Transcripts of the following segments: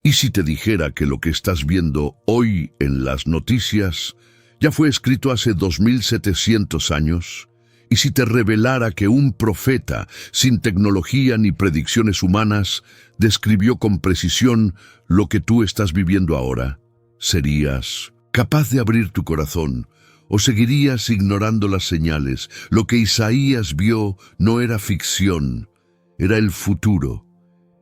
¿Y si te dijera que lo que estás viendo hoy en las noticias ya fue escrito hace 2700 años? ¿Y si te revelara que un profeta, sin tecnología ni predicciones humanas, describió con precisión lo que tú estás viviendo ahora? ¿Serías capaz de abrir tu corazón o seguirías ignorando las señales? Lo que Isaías vio no era ficción, era el futuro.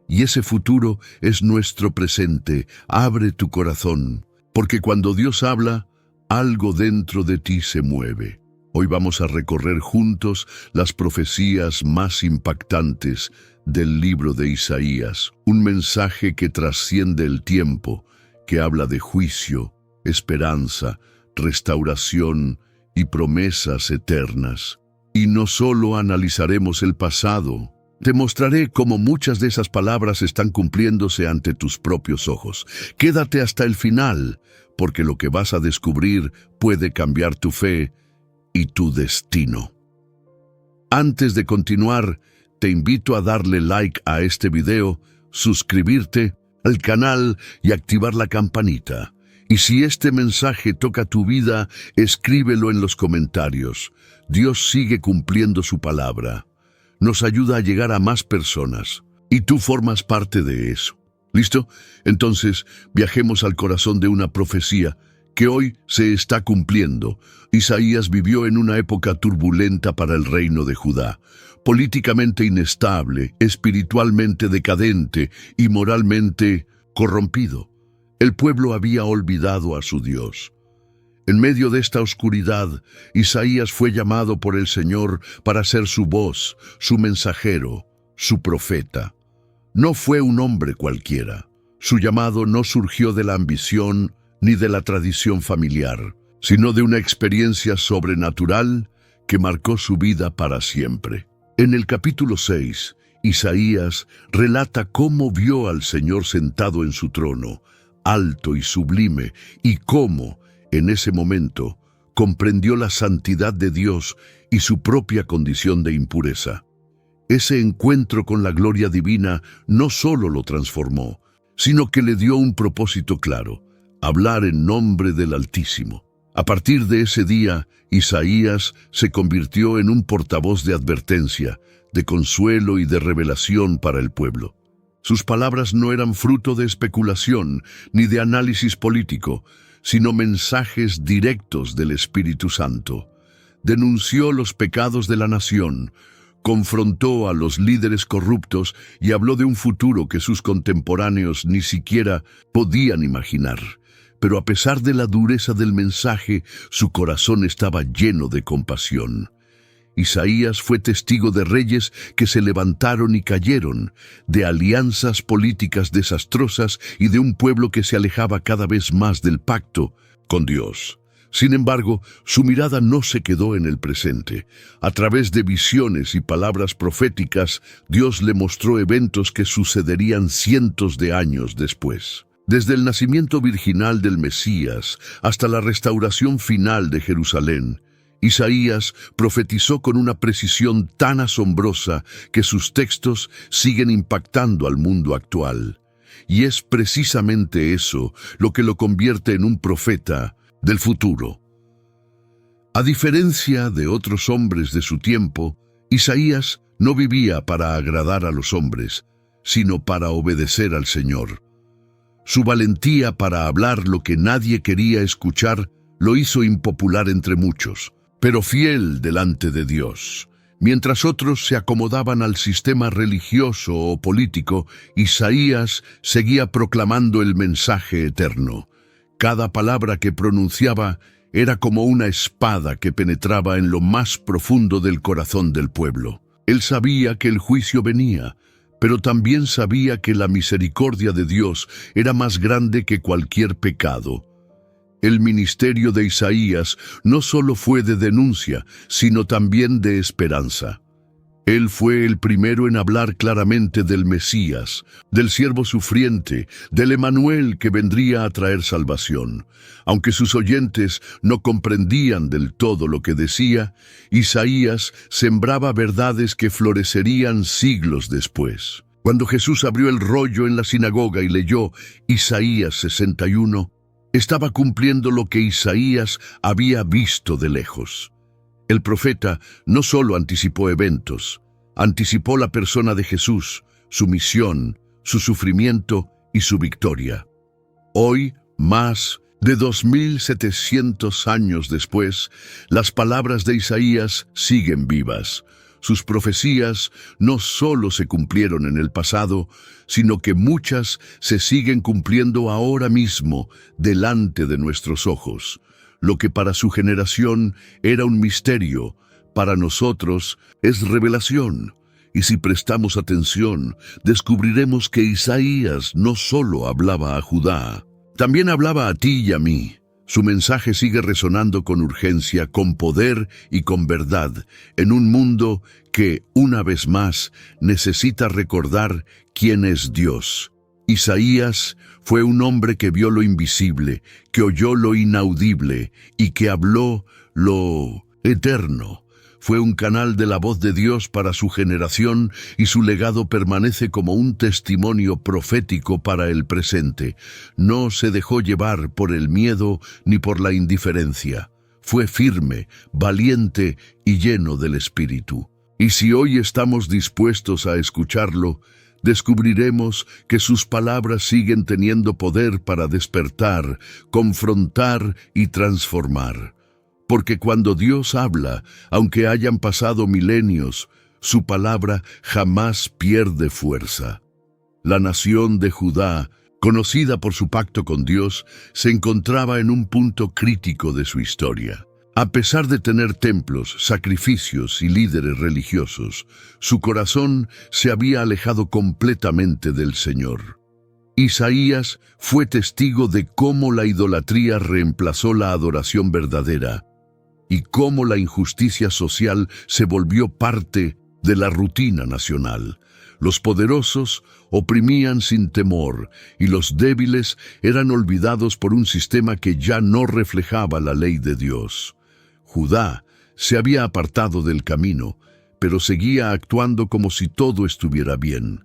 Y ese futuro es nuestro presente. Abre tu corazón, porque cuando Dios habla, algo dentro de ti se mueve. Hoy vamos a recorrer juntos las profecías más impactantes del libro de Isaías, un mensaje que trasciende el tiempo, que habla de juicio, esperanza, restauración y promesas eternas. Y no solo analizaremos el pasado, te mostraré cómo muchas de esas palabras están cumpliéndose ante tus propios ojos. Quédate hasta el final, porque lo que vas a descubrir puede cambiar tu fe y tu destino. Antes de continuar, te invito a darle like a este video, suscribirte al canal y activar la campanita. Y si este mensaje toca tu vida, escríbelo en los comentarios. Dios sigue cumpliendo su palabra. Nos ayuda a llegar a más personas. Y tú formas parte de eso. ¿Listo? Entonces, viajemos al corazón de una profecía que hoy se está cumpliendo. Isaías vivió en una época turbulenta para el reino de Judá, políticamente inestable, espiritualmente decadente y moralmente corrompido. El pueblo había olvidado a su Dios. En medio de esta oscuridad, Isaías fue llamado por el Señor para ser su voz, su mensajero, su profeta. No fue un hombre cualquiera. Su llamado no surgió de la ambición ni de la tradición familiar, sino de una experiencia sobrenatural que marcó su vida para siempre. En el capítulo 6, Isaías relata cómo vio al Señor sentado en su trono, alto y sublime, y cómo, en ese momento, comprendió la santidad de Dios y su propia condición de impureza. Ese encuentro con la gloria divina no solo lo transformó, sino que le dio un propósito claro: hablar en nombre del Altísimo. A partir de ese día, Isaías se convirtió en un portavoz de advertencia, de consuelo y de revelación para el pueblo. Sus palabras no eran fruto de especulación ni de análisis político, sino mensajes directos del Espíritu Santo. Denunció los pecados de la nación, confrontó a los líderes corruptos y habló de un futuro que sus contemporáneos ni siquiera podían imaginar. Pero a pesar de la dureza del mensaje, su corazón estaba lleno de compasión. Isaías fue testigo de reyes que se levantaron y cayeron, de alianzas políticas desastrosas y de un pueblo que se alejaba cada vez más del pacto con Dios. Sin embargo, su mirada no se quedó en el presente. A través de visiones y palabras proféticas, Dios le mostró eventos que sucederían cientos de años después. Desde el nacimiento virginal del Mesías hasta la restauración final de Jerusalén, Isaías profetizó con una precisión tan asombrosa que sus textos siguen impactando al mundo actual. Y es precisamente eso lo que lo convierte en un profeta del futuro. A diferencia de otros hombres de su tiempo, Isaías no vivía para agradar a los hombres, sino para obedecer al Señor. Su valentía para hablar lo que nadie quería escuchar lo hizo impopular entre muchos, pero fiel delante de Dios. Mientras otros se acomodaban al sistema religioso o político, Isaías seguía proclamando el mensaje eterno. Cada palabra que pronunciaba era como una espada que penetraba en lo más profundo del corazón del pueblo. Él sabía que el juicio venía, pero también sabía que la misericordia de Dios era más grande que cualquier pecado. El ministerio de Isaías no solo fue de denuncia, sino también de esperanza. Él fue el primero en hablar claramente del Mesías, del siervo sufriente, del Emanuel que vendría a traer salvación. Aunque sus oyentes no comprendían del todo lo que decía, Isaías sembraba verdades que florecerían siglos después. Cuando Jesús abrió el rollo en la sinagoga y leyó Isaías 61, estaba cumpliendo lo que Isaías había visto de lejos. El profeta no solo anticipó eventos, anticipó la persona de Jesús, su misión, su sufrimiento y su victoria. Hoy, más de 2700 años después, las palabras de Isaías siguen vivas. Sus profecías no solo se cumplieron en el pasado, sino que muchas se siguen cumpliendo ahora mismo delante de nuestros ojos. Lo que para su generación era un misterio, para nosotros es revelación. Y si prestamos atención, descubriremos que Isaías no solo hablaba a Judá, también hablaba a ti y a mí. Su mensaje sigue resonando con urgencia, con poder y con verdad, en un mundo que, una vez más, necesita recordar quién es Dios. Isaías fue un hombre que vio lo invisible, que oyó lo inaudible y que habló lo eterno. Fue un canal de la voz de Dios para su generación y su legado permanece como un testimonio profético para el presente. No se dejó llevar por el miedo ni por la indiferencia. Fue firme, valiente y lleno del Espíritu. Y si hoy estamos dispuestos a escucharlo, descubriremos que sus palabras siguen teniendo poder para despertar, confrontar y transformar. Porque cuando Dios habla, aunque hayan pasado milenios, su palabra jamás pierde fuerza. La nación de Judá, conocida por su pacto con Dios, se encontraba en un punto crítico de su historia. A pesar de tener templos, sacrificios y líderes religiosos, su corazón se había alejado completamente del Señor. Isaías fue testigo de cómo la idolatría reemplazó la adoración verdadera, y cómo la injusticia social se volvió parte de la rutina nacional. Los poderosos oprimían sin temor, y los débiles eran olvidados por un sistema que ya no reflejaba la ley de Dios. Judá se había apartado del camino, pero seguía actuando como si todo estuviera bien.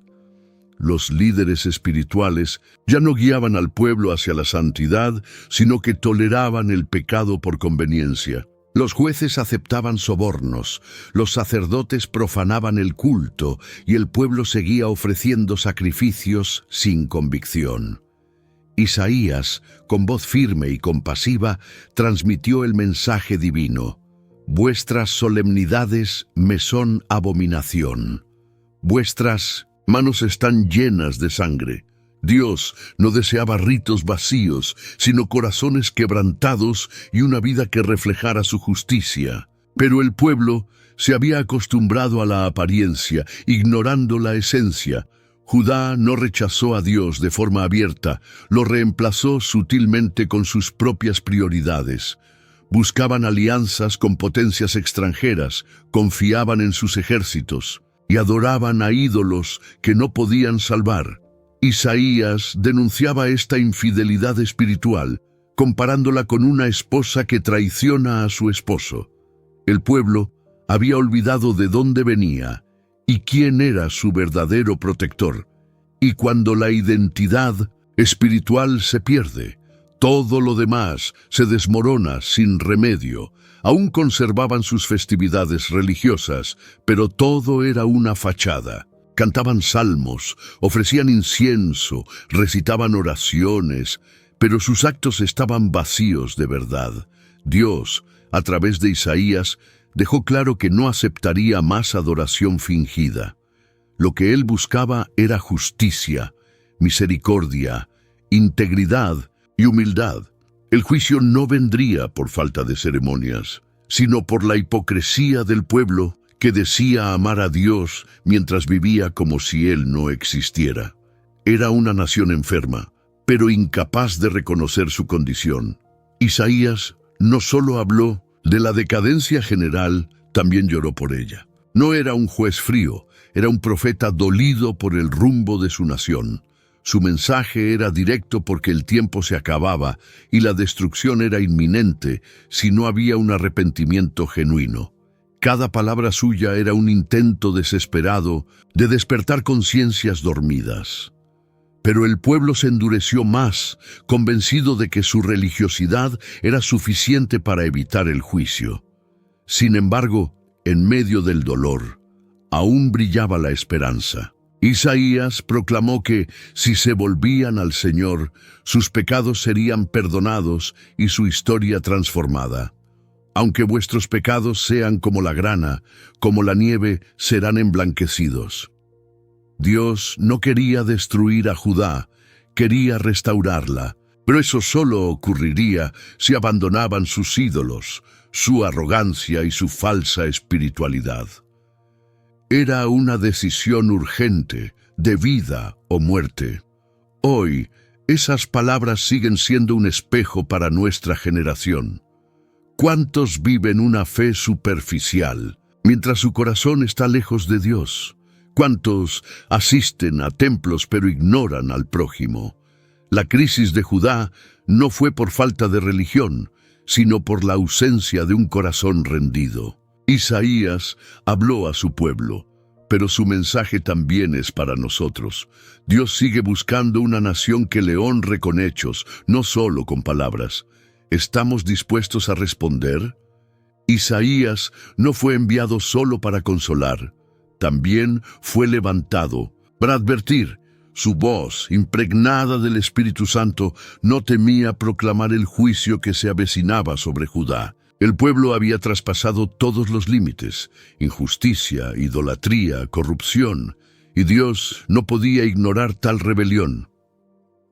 Los líderes espirituales ya no guiaban al pueblo hacia la santidad, sino que toleraban el pecado por conveniencia. Los jueces aceptaban sobornos, los sacerdotes profanaban el culto y el pueblo seguía ofreciendo sacrificios sin convicción. Isaías, con voz firme y compasiva, transmitió el mensaje divino: «Vuestras solemnidades me son abominación. Vuestras manos están llenas de sangre». Dios no deseaba ritos vacíos, sino corazones quebrantados y una vida que reflejara su justicia. Pero el pueblo se había acostumbrado a la apariencia, ignorando la esencia. Judá no rechazó a Dios de forma abierta, lo reemplazó sutilmente con sus propias prioridades. Buscaban alianzas con potencias extranjeras, confiaban en sus ejércitos y adoraban a ídolos que no podían salvar. Isaías denunciaba esta infidelidad espiritual, comparándola con una esposa que traiciona a su esposo. El pueblo había olvidado de dónde venía y quién era su verdadero protector. Y cuando la identidad espiritual se pierde, todo lo demás se desmorona sin remedio. Aún conservaban sus festividades religiosas, pero todo era una fachada. Cantaban salmos, ofrecían incienso, recitaban oraciones, pero sus actos estaban vacíos de verdad. Dios, a través de Isaías, dejó claro que no aceptaría más adoración fingida. Lo que él buscaba era justicia, misericordia, integridad y humildad. El juicio no vendría por falta de ceremonias, sino por la hipocresía del pueblo que decía amar a Dios mientras vivía como si Él no existiera. Era una nación enferma, pero incapaz de reconocer su condición. Isaías no solo habló de la decadencia general, también lloró por ella. No era un juez frío, era un profeta dolido por el rumbo de su nación. Su mensaje era directo porque el tiempo se acababa y la destrucción era inminente si no había un arrepentimiento genuino. Cada palabra suya era un intento desesperado de despertar conciencias dormidas. Pero el pueblo se endureció más, convencido de que su religiosidad era suficiente para evitar el juicio. Sin embargo, en medio del dolor, aún brillaba la esperanza. Isaías proclamó que, si se volvían al Señor, sus pecados serían perdonados y su historia transformada. Aunque vuestros pecados sean como la grana, como la nieve, serán emblanquecidos. Dios no quería destruir a Judá, quería restaurarla, pero eso solo ocurriría si abandonaban sus ídolos, su arrogancia y su falsa espiritualidad. Era una decisión urgente, de vida o muerte. Hoy, esas palabras siguen siendo un espejo para nuestra generación. ¿Cuántos viven una fe superficial, mientras su corazón está lejos de Dios? ¿Cuántos asisten a templos pero ignoran al prójimo? La crisis de Judá no fue por falta de religión, sino por la ausencia de un corazón rendido. Isaías habló a su pueblo, pero su mensaje también es para nosotros. Dios sigue buscando una nación que le honre con hechos, no solo con palabras. ¿Estamos dispuestos a responder? Isaías no fue enviado solo para consolar, también fue levantado para advertir. Su voz, impregnada del Espíritu Santo, no temía proclamar el juicio que se avecinaba sobre Judá. El pueblo había traspasado todos los límites: injusticia, idolatría, corrupción, y Dios no podía ignorar tal rebelión.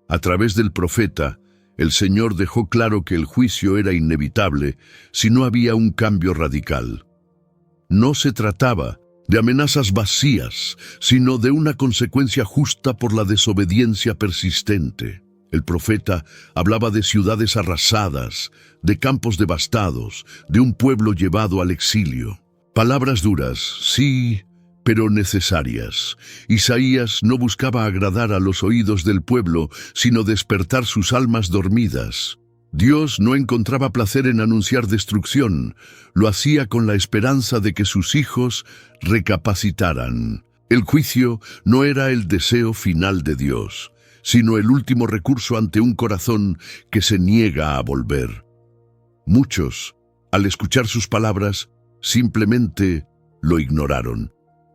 A través del profeta, el Señor dejó claro que el juicio era inevitable si no había un cambio radical. No se trataba de amenazas vacías, sino de una consecuencia justa por la desobediencia persistente. El profeta hablaba de ciudades arrasadas, de campos devastados, de un pueblo llevado al exilio. Palabras duras, sí, pero necesarias. Isaías no buscaba agradar a los oídos del pueblo, sino despertar sus almas dormidas. Dios no encontraba placer en anunciar destrucción, lo hacía con la esperanza de que sus hijos recapacitaran. El juicio no era el deseo final de Dios, sino el último recurso ante un corazón que se niega a volver. Muchos, al escuchar sus palabras, simplemente lo ignoraron.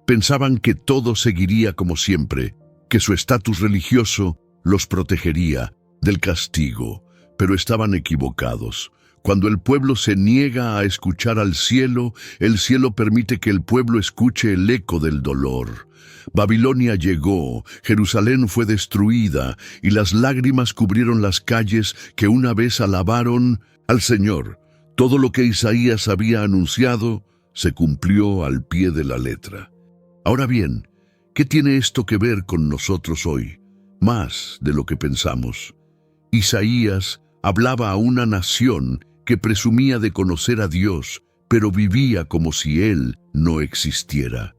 Pensaban que todo seguiría como siempre, que su estatus religioso los protegería del castigo. Pero estaban equivocados. Cuando el pueblo se niega a escuchar al cielo, el cielo permite que el pueblo escuche el eco del dolor. Babilonia llegó, Jerusalén fue destruida, y las lágrimas cubrieron las calles que una vez alabaron al Señor. Todo lo que Isaías había anunciado se cumplió al pie de la letra. Ahora bien, ¿qué tiene esto que ver con nosotros hoy? Más de lo que pensamos. Isaías hablaba a una nación que presumía de conocer a Dios, pero vivía como si Él no existiera.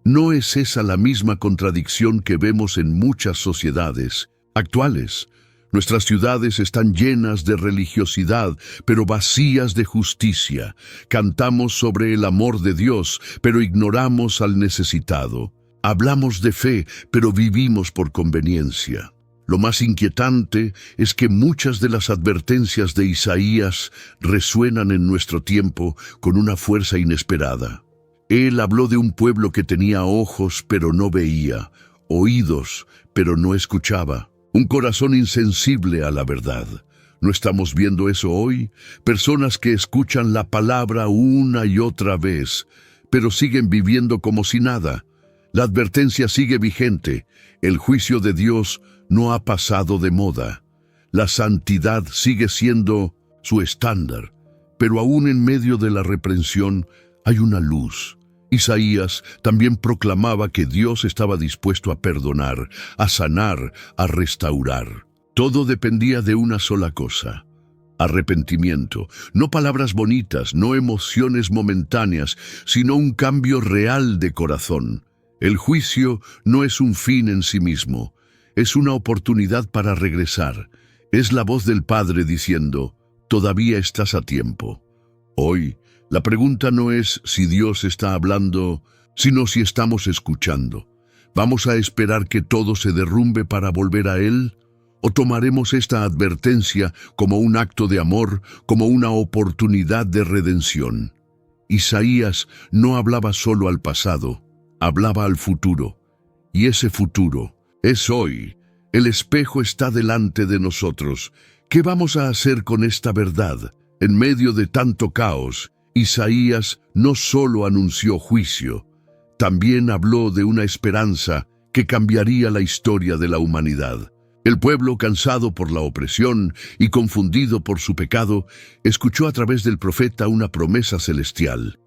¿No es esa la misma contradicción que vemos en muchas sociedades actuales? Nuestras ciudades están llenas de religiosidad, pero vacías de justicia. Cantamos sobre el amor de Dios, pero ignoramos al necesitado. Hablamos de fe, pero vivimos por conveniencia. Lo más inquietante es que muchas de las advertencias de Isaías resuenan en nuestro tiempo con una fuerza inesperada. Él habló de un pueblo que tenía ojos pero no veía, oídos pero no escuchaba, un corazón insensible a la verdad. ¿No estamos viendo eso hoy? Personas que escuchan la palabra una y otra vez, pero siguen viviendo como si nada. La advertencia sigue vigente. El juicio de Dios no ha pasado de moda. La santidad sigue siendo su estándar, pero aún en medio de la reprensión hay una luz. Isaías también proclamaba que Dios estaba dispuesto a perdonar, a sanar, a restaurar. Todo dependía de una sola cosa: arrepentimiento. No palabras bonitas, no emociones momentáneas, sino un cambio real de corazón. El juicio no es un fin en sí mismo, es una oportunidad para regresar. Es la voz del Padre diciendo: todavía estás a tiempo. Hoy, La pregunta no es si Dios está hablando, sino si estamos escuchando. ¿Vamos a esperar que todo se derrumbe para volver a Él? ¿O tomaremos esta advertencia como un acto de amor, como una oportunidad de redención? Isaías no hablaba solo al pasado, hablaba al futuro. Y ese futuro es hoy. El espejo está delante de nosotros. ¿Qué vamos a hacer con esta verdad? En medio de tanto caos, Isaías no solo anunció juicio, también habló de una esperanza que cambiaría la historia de la humanidad. El pueblo, cansado por la opresión y confundido por su pecado, escuchó a través del profeta una promesa celestial.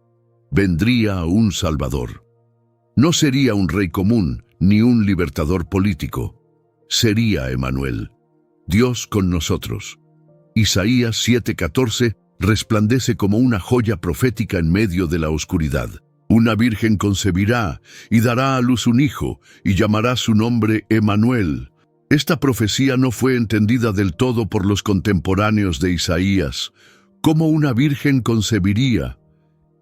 Vendría un Salvador. No sería un rey común ni un libertador político. Sería Emmanuel, Dios con nosotros. Isaías 7:14 resplandece como una joya profética en medio de la oscuridad. Una virgen concebirá y dará a luz un hijo, y llamará su nombre Emmanuel. Esta profecía no fue entendida del todo por los contemporáneos de Isaías. ¿Cómo una virgen concebiría?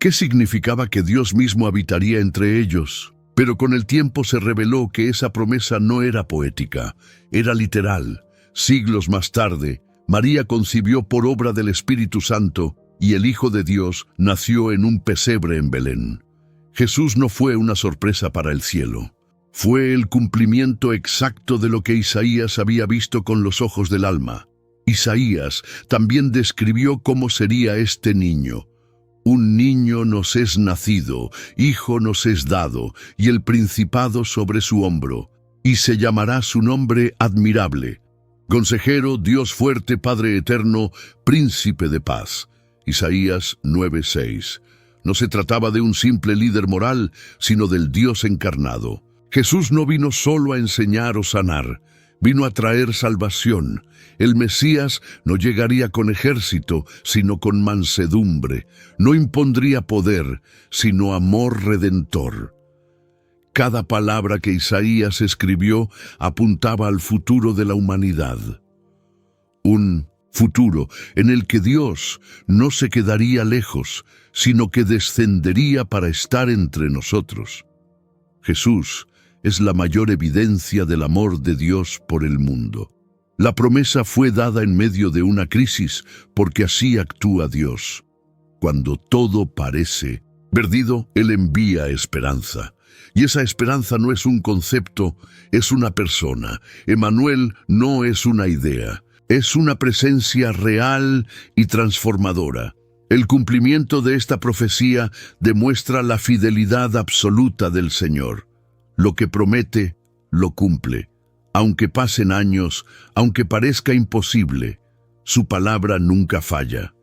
¿Qué significaba que Dios mismo habitaría entre ellos? Pero con el tiempo se reveló que esa promesa no era poética, era literal. Siglos más tarde, María concibió por obra del Espíritu Santo, y el Hijo de Dios nació en un pesebre en Belén. Jesús no fue una sorpresa para el cielo. Fue el cumplimiento exacto de lo que Isaías había visto con los ojos del alma. Isaías también describió cómo sería este niño. Un niño nos es nacido, hijo nos es dado, y el principado sobre su hombro, y se llamará su nombre admirable. Consejero, Dios fuerte, Padre eterno, príncipe de paz. Isaías 9:6. No se trataba de un simple líder moral, sino del Dios encarnado. Jesús no vino solo a enseñar o sanar, vino a traer salvación. El Mesías no llegaría con ejército, sino con mansedumbre. No impondría poder, sino amor redentor. Cada palabra que Isaías escribió apuntaba al futuro de la humanidad. Un futuro en el que Dios no se quedaría lejos, sino que descendería para estar entre nosotros. Jesús es la mayor evidencia del amor de Dios por el mundo. La promesa fue dada en medio de una crisis, porque así actúa Dios. Cuando todo parece perdido, Él envía esperanza. Y esa esperanza no es un concepto, es una persona. Emmanuel no es una idea, es una presencia real y transformadora. El cumplimiento de esta profecía demuestra la fidelidad absoluta del Señor. Lo que promete, lo cumple. Aunque pasen años, aunque parezca imposible, su palabra nunca falla.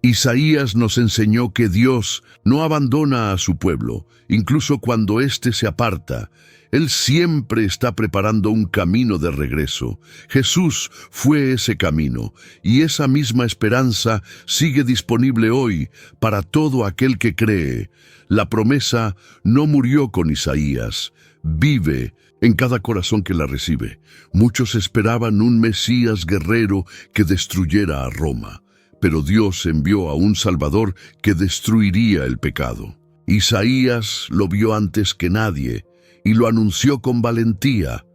Isaías nos enseñó que Dios no abandona a su pueblo, incluso cuando éste se aparta. Él siempre está preparando un camino de regreso. Jesús fue ese camino, y esa misma esperanza sigue disponible hoy para todo aquel que cree. La promesa no murió con Isaías, vive en cada corazón que la recibe. Muchos esperaban un Mesías guerrero que destruyera a Roma, pero Dios envió a un Salvador que destruiría el pecado. Isaías lo vio antes que nadie y lo anunció con valentía.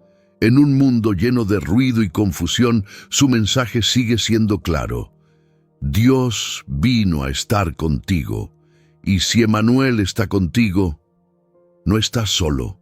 En un mundo lleno de ruido y confusión, su mensaje sigue siendo claro. Dios vino a estar contigo, y si Emmanuel está contigo, no estás solo.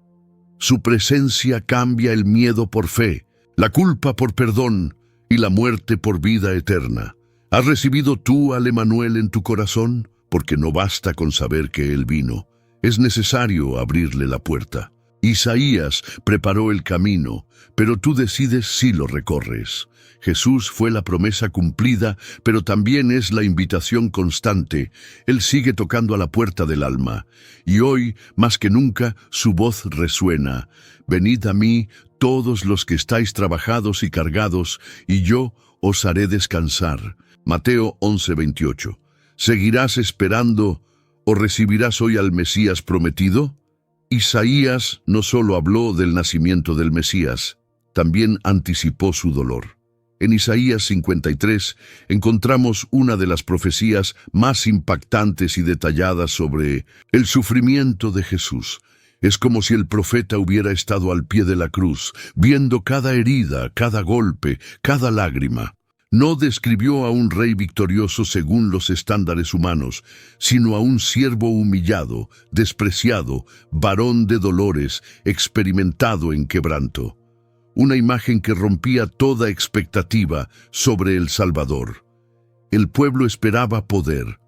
Su presencia cambia el miedo por fe, la culpa por perdón y la muerte por vida eterna. ¿Has recibido tú al Emmanuel en tu corazón? Porque no basta con saber que Él vino. Es necesario abrirle la puerta. Isaías preparó el camino, pero tú decides si lo recorres. Jesús fue la promesa cumplida, pero también es la invitación constante. Él sigue tocando a la puerta del alma. Y hoy, más que nunca, su voz resuena. Venid a mí, todos los que estáis trabajados y cargados, y yo os haré descansar. Mateo 11:28. ¿Seguirás esperando o recibirás hoy al Mesías prometido? Isaías no solo habló del nacimiento del Mesías, también anticipó su dolor. En Isaías 53 encontramos una de las profecías más impactantes y detalladas sobre el sufrimiento de Jesús. Es como si el profeta hubiera estado al pie de la cruz, viendo cada herida, cada golpe, cada lágrima. No describió a un rey victorioso según los estándares humanos, sino a un siervo humillado, despreciado, varón de dolores, experimentado en quebranto. Una imagen que rompía toda expectativa sobre el Salvador. El pueblo esperaba poder,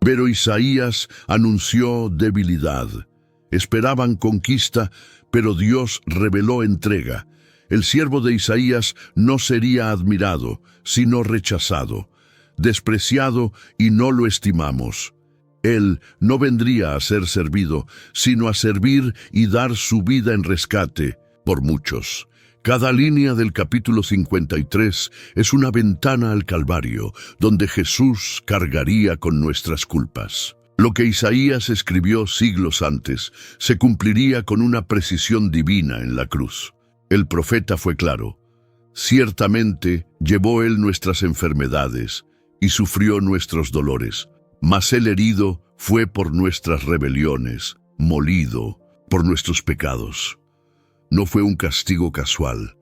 pero Isaías anunció debilidad. Esperaban conquista, pero Dios reveló entrega. El siervo de Isaías no sería admirado, sino rechazado, despreciado y no lo estimamos. Él no vendría a ser servido, sino a servir y dar su vida en rescate por muchos. Cada línea del capítulo 53 es una ventana al Calvario, donde Jesús cargaría con nuestras culpas. Lo que Isaías escribió siglos antes se cumpliría con una precisión divina en la cruz. El profeta fue claro: ciertamente llevó él nuestras enfermedades y sufrió nuestros dolores, mas el herido fue por nuestras rebeliones, molido por nuestros pecados. No fue un castigo casual,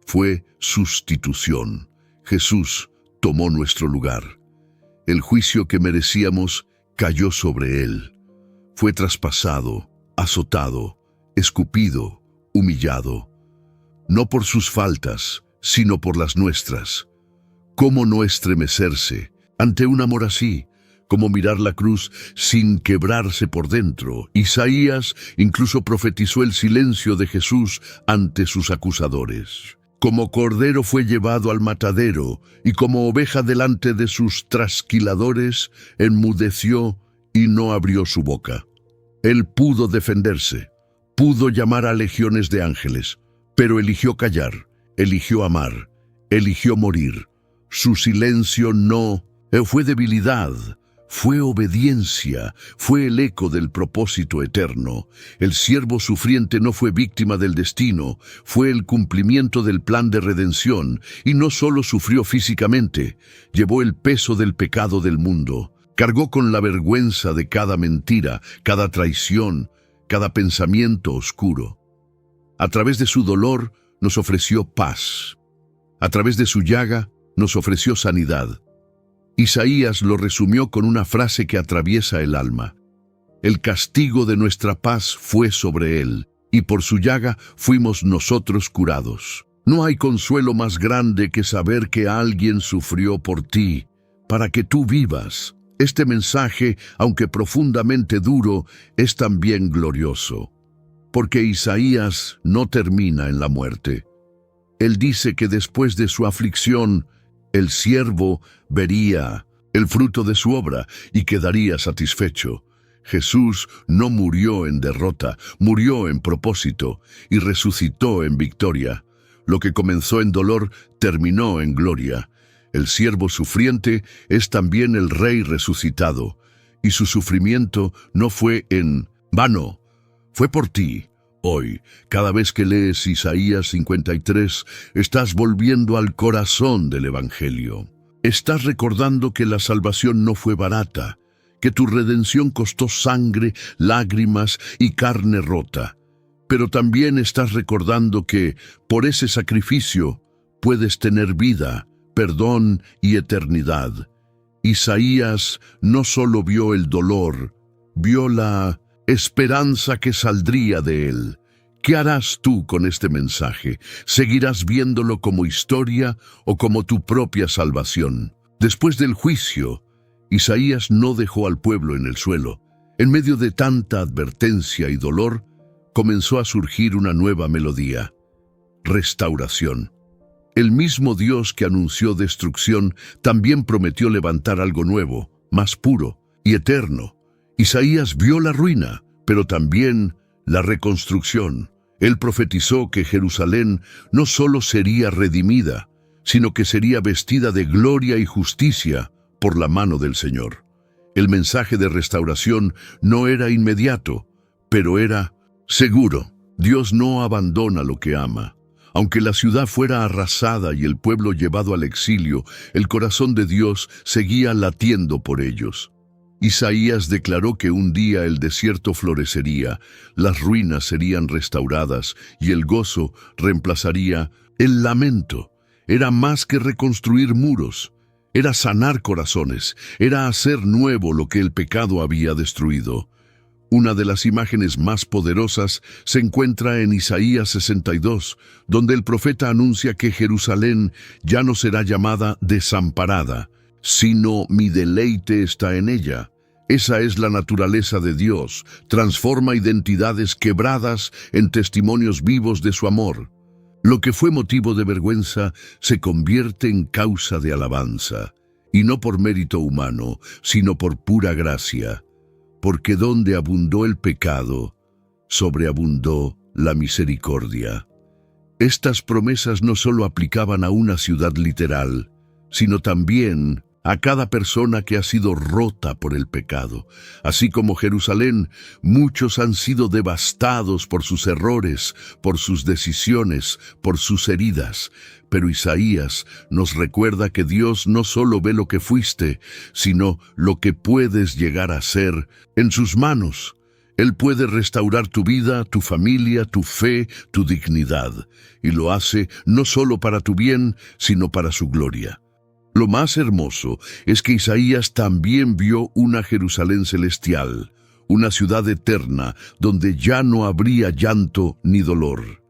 fue sustitución. Jesús tomó nuestro lugar. El juicio que merecíamos cayó sobre él. Fue traspasado, azotado, escupido, humillado. No por sus faltas, sino por las nuestras. ¿Cómo no estremecerse ante un amor así? ¿Cómo mirar la cruz sin quebrarse por dentro? Isaías incluso profetizó el silencio de Jesús ante sus acusadores. Como cordero fue llevado al matadero, y como oveja delante de sus trasquiladores, enmudeció y no abrió su boca. Él pudo defenderse, pudo llamar a legiones de ángeles, pero eligió callar, eligió amar, eligió morir. Su silencio no fue debilidad, fue obediencia, fue el eco del propósito eterno. El siervo sufriente no fue víctima del destino, fue el cumplimiento del plan de redención, y no solo sufrió físicamente, llevó el peso del pecado del mundo, cargó con la vergüenza de cada mentira, cada traición, cada pensamiento oscuro. A través de su dolor nos ofreció paz. A través de su llaga nos ofreció sanidad. Isaías lo resumió con una frase que atraviesa el alma: el castigo de nuestra paz fue sobre él, y por su llaga fuimos nosotros curados. No hay consuelo más grande que saber que alguien sufrió por ti, para que tú vivas. Este mensaje, aunque profundamente duro, es también glorioso, porque Isaías no termina en la muerte. Él dice que después de su aflicción, el siervo vería el fruto de su obra y quedaría satisfecho. Jesús no murió en derrota, murió en propósito y resucitó en victoria. Lo que comenzó en dolor terminó en gloria. El siervo sufriente es también el rey resucitado, y su sufrimiento no fue en vano, fue por ti. Hoy, cada vez que lees Isaías 53, estás volviendo al corazón del Evangelio. Estás recordando que la salvación no fue barata, que tu redención costó sangre, lágrimas y carne rota. Pero también estás recordando que, por ese sacrificio, puedes tener vida, perdón y eternidad. Isaías no solo vio el dolor, vio la esperanza que saldría de él. ¿Qué harás tú con este mensaje? ¿Seguirás viéndolo como historia o como tu propia salvación? Después del juicio, Isaías no dejó al pueblo en el suelo. En medio de tanta advertencia y dolor, comenzó a surgir una nueva melodía: restauración. El mismo Dios que anunció destrucción también prometió levantar algo nuevo, más puro y eterno. Isaías vio la ruina, pero también la reconstrucción. Él profetizó que Jerusalén no solo sería redimida, sino que sería vestida de gloria y justicia por la mano del Señor. El mensaje de restauración no era inmediato, pero era seguro. Dios no abandona lo que ama, Aunque la ciudad fuera arrasada y el pueblo llevado al exilio, el corazón de Dios seguía latiendo por ellos. Isaías declaró que un día el desierto florecería, las ruinas serían restauradas y el gozo reemplazaría el lamento. Era más que reconstruir muros, era sanar corazones, era hacer nuevo lo que el pecado había destruido. Una de las imágenes más poderosas se encuentra en Isaías 62, donde el profeta anuncia que Jerusalén ya no será llamada desamparada, sino mi deleite está en ella. Esa es la naturaleza de Dios, transforma identidades quebradas en testimonios vivos de su amor. Lo que fue motivo de vergüenza se convierte en causa de alabanza, y no por mérito humano, sino por pura gracia. Porque donde abundó el pecado, sobreabundó la misericordia. Estas promesas no solo aplicaban a una ciudad literal, sino también a cada persona que ha sido rota por el pecado. Así como Jerusalén, muchos han sido devastados por sus errores, por sus decisiones, por sus heridas. Pero Isaías nos recuerda que Dios no solo ve lo que fuiste, sino lo que puedes llegar a ser en sus manos. Él puede restaurar tu vida, tu familia, tu fe, tu dignidad. Y lo hace no solo para tu bien, sino para su gloria. Lo más hermoso es que Isaías también vio una Jerusalén celestial, una ciudad eterna donde ya no habría llanto ni dolor.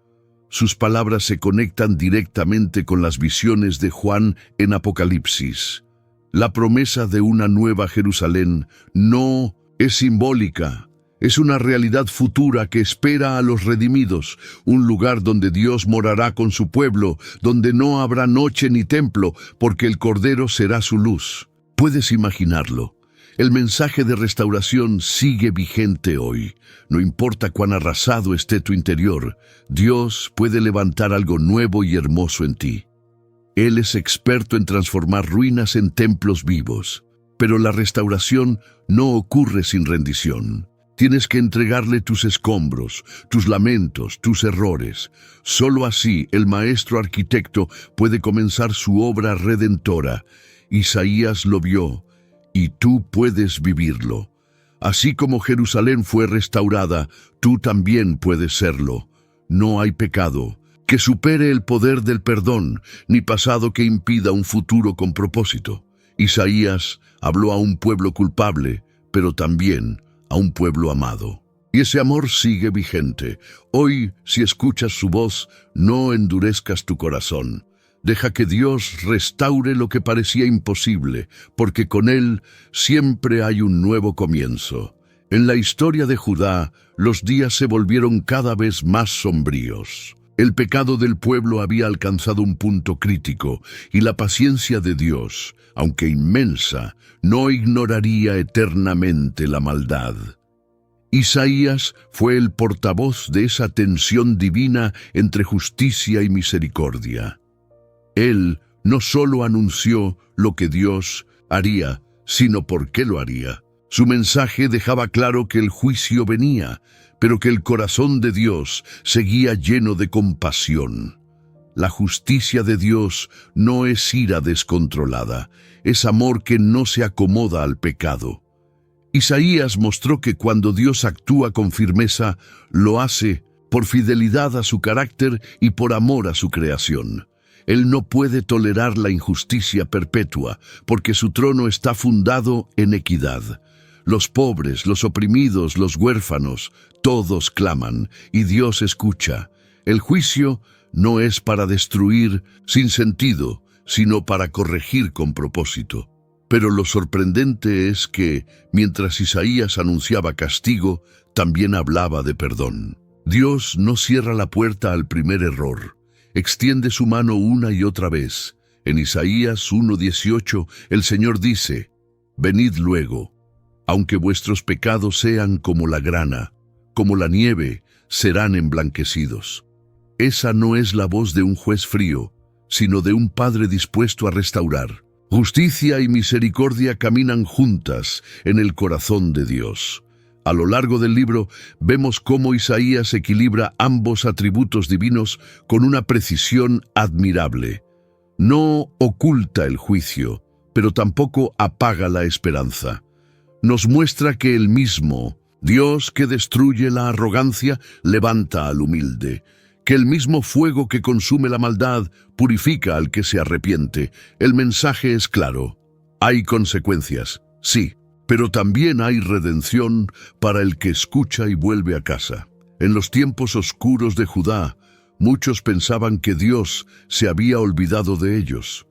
Sus palabras se conectan directamente con las visiones de Juan en Apocalipsis. La promesa de una nueva Jerusalén no es simbólica. Es una realidad futura que espera a los redimidos, un lugar donde Dios morará con su pueblo, donde no habrá noche ni templo, porque el Cordero será su luz. ¿Puedes imaginarlo? El mensaje de restauración sigue vigente hoy. No importa cuán arrasado esté tu interior, Dios puede levantar algo nuevo y hermoso en ti. Él es experto en transformar ruinas en templos vivos, pero la restauración no ocurre sin rendición. Tienes que entregarle tus escombros, tus lamentos, tus errores. Solo así el maestro arquitecto puede comenzar su obra redentora. Isaías lo vio, y tú puedes vivirlo. Así como Jerusalén fue restaurada, tú también puedes serlo. No hay pecado que supere el poder del perdón, ni pasado que impida un futuro con propósito. Isaías habló a un pueblo culpable, pero también a un pueblo amado. Y ese amor sigue vigente. Hoy, si escuchas su voz, no endurezcas tu corazón. Deja que Dios restaure lo que parecía imposible, porque con Él siempre hay un nuevo comienzo. En la historia de Judá, los días se volvieron cada vez más sombríos. El pecado del pueblo había alcanzado un punto crítico, y la paciencia de Dios, aunque inmensa, no ignoraría eternamente la maldad. Isaías fue el portavoz de esa tensión divina entre justicia y misericordia. Él no solo anunció lo que Dios haría, sino por qué lo haría. Su mensaje dejaba claro que el juicio venía, pero que el corazón de Dios seguía lleno de compasión. La justicia de Dios no es ira descontrolada, es amor que no se acomoda al pecado. Isaías mostró que cuando Dios actúa con firmeza, lo hace por fidelidad a su carácter y por amor a su creación. Él no puede tolerar la injusticia perpetua, porque su trono está fundado en equidad. Los pobres, los oprimidos, los huérfanos, todos claman, y Dios escucha. El juicio no es para destruir sin sentido, sino para corregir con propósito. Pero lo sorprendente es que, mientras Isaías anunciaba castigo, también hablaba de perdón. Dios no cierra la puerta al primer error. Extiende su mano una y otra vez. En Isaías 1:18, el Señor dice: «Venid luego, aunque vuestros pecados sean como la grana, como la nieve, serán emblanquecidos». Esa no es la voz de un juez frío, sino de un Padre dispuesto a restaurar. Justicia y misericordia caminan juntas en el corazón de Dios. A lo largo del libro vemos cómo Isaías equilibra ambos atributos divinos con una precisión admirable. No oculta el juicio, pero tampoco apaga la esperanza. Nos muestra que el mismo Dios que destruye la arrogancia levanta al humilde, que el mismo fuego que consume la maldad purifica al que se arrepiente. El mensaje es claro. Hay consecuencias, sí, pero también hay redención para el que escucha y vuelve a casa. En los tiempos oscuros de Judá, muchos pensaban que Dios se había olvidado de ellos.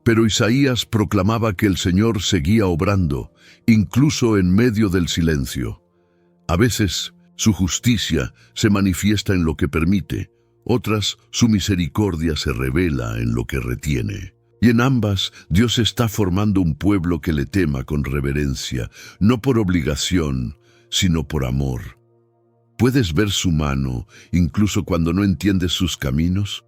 Pero Isaías proclamaba que el Señor seguía obrando, incluso en medio del silencio. A veces, su justicia se manifiesta en lo que permite, otras, su misericordia se revela en lo que retiene. Y en ambas, Dios está formando un pueblo que le tema con reverencia, no por obligación, sino por amor. ¿Puedes ver su mano, incluso cuando no entiendes sus caminos?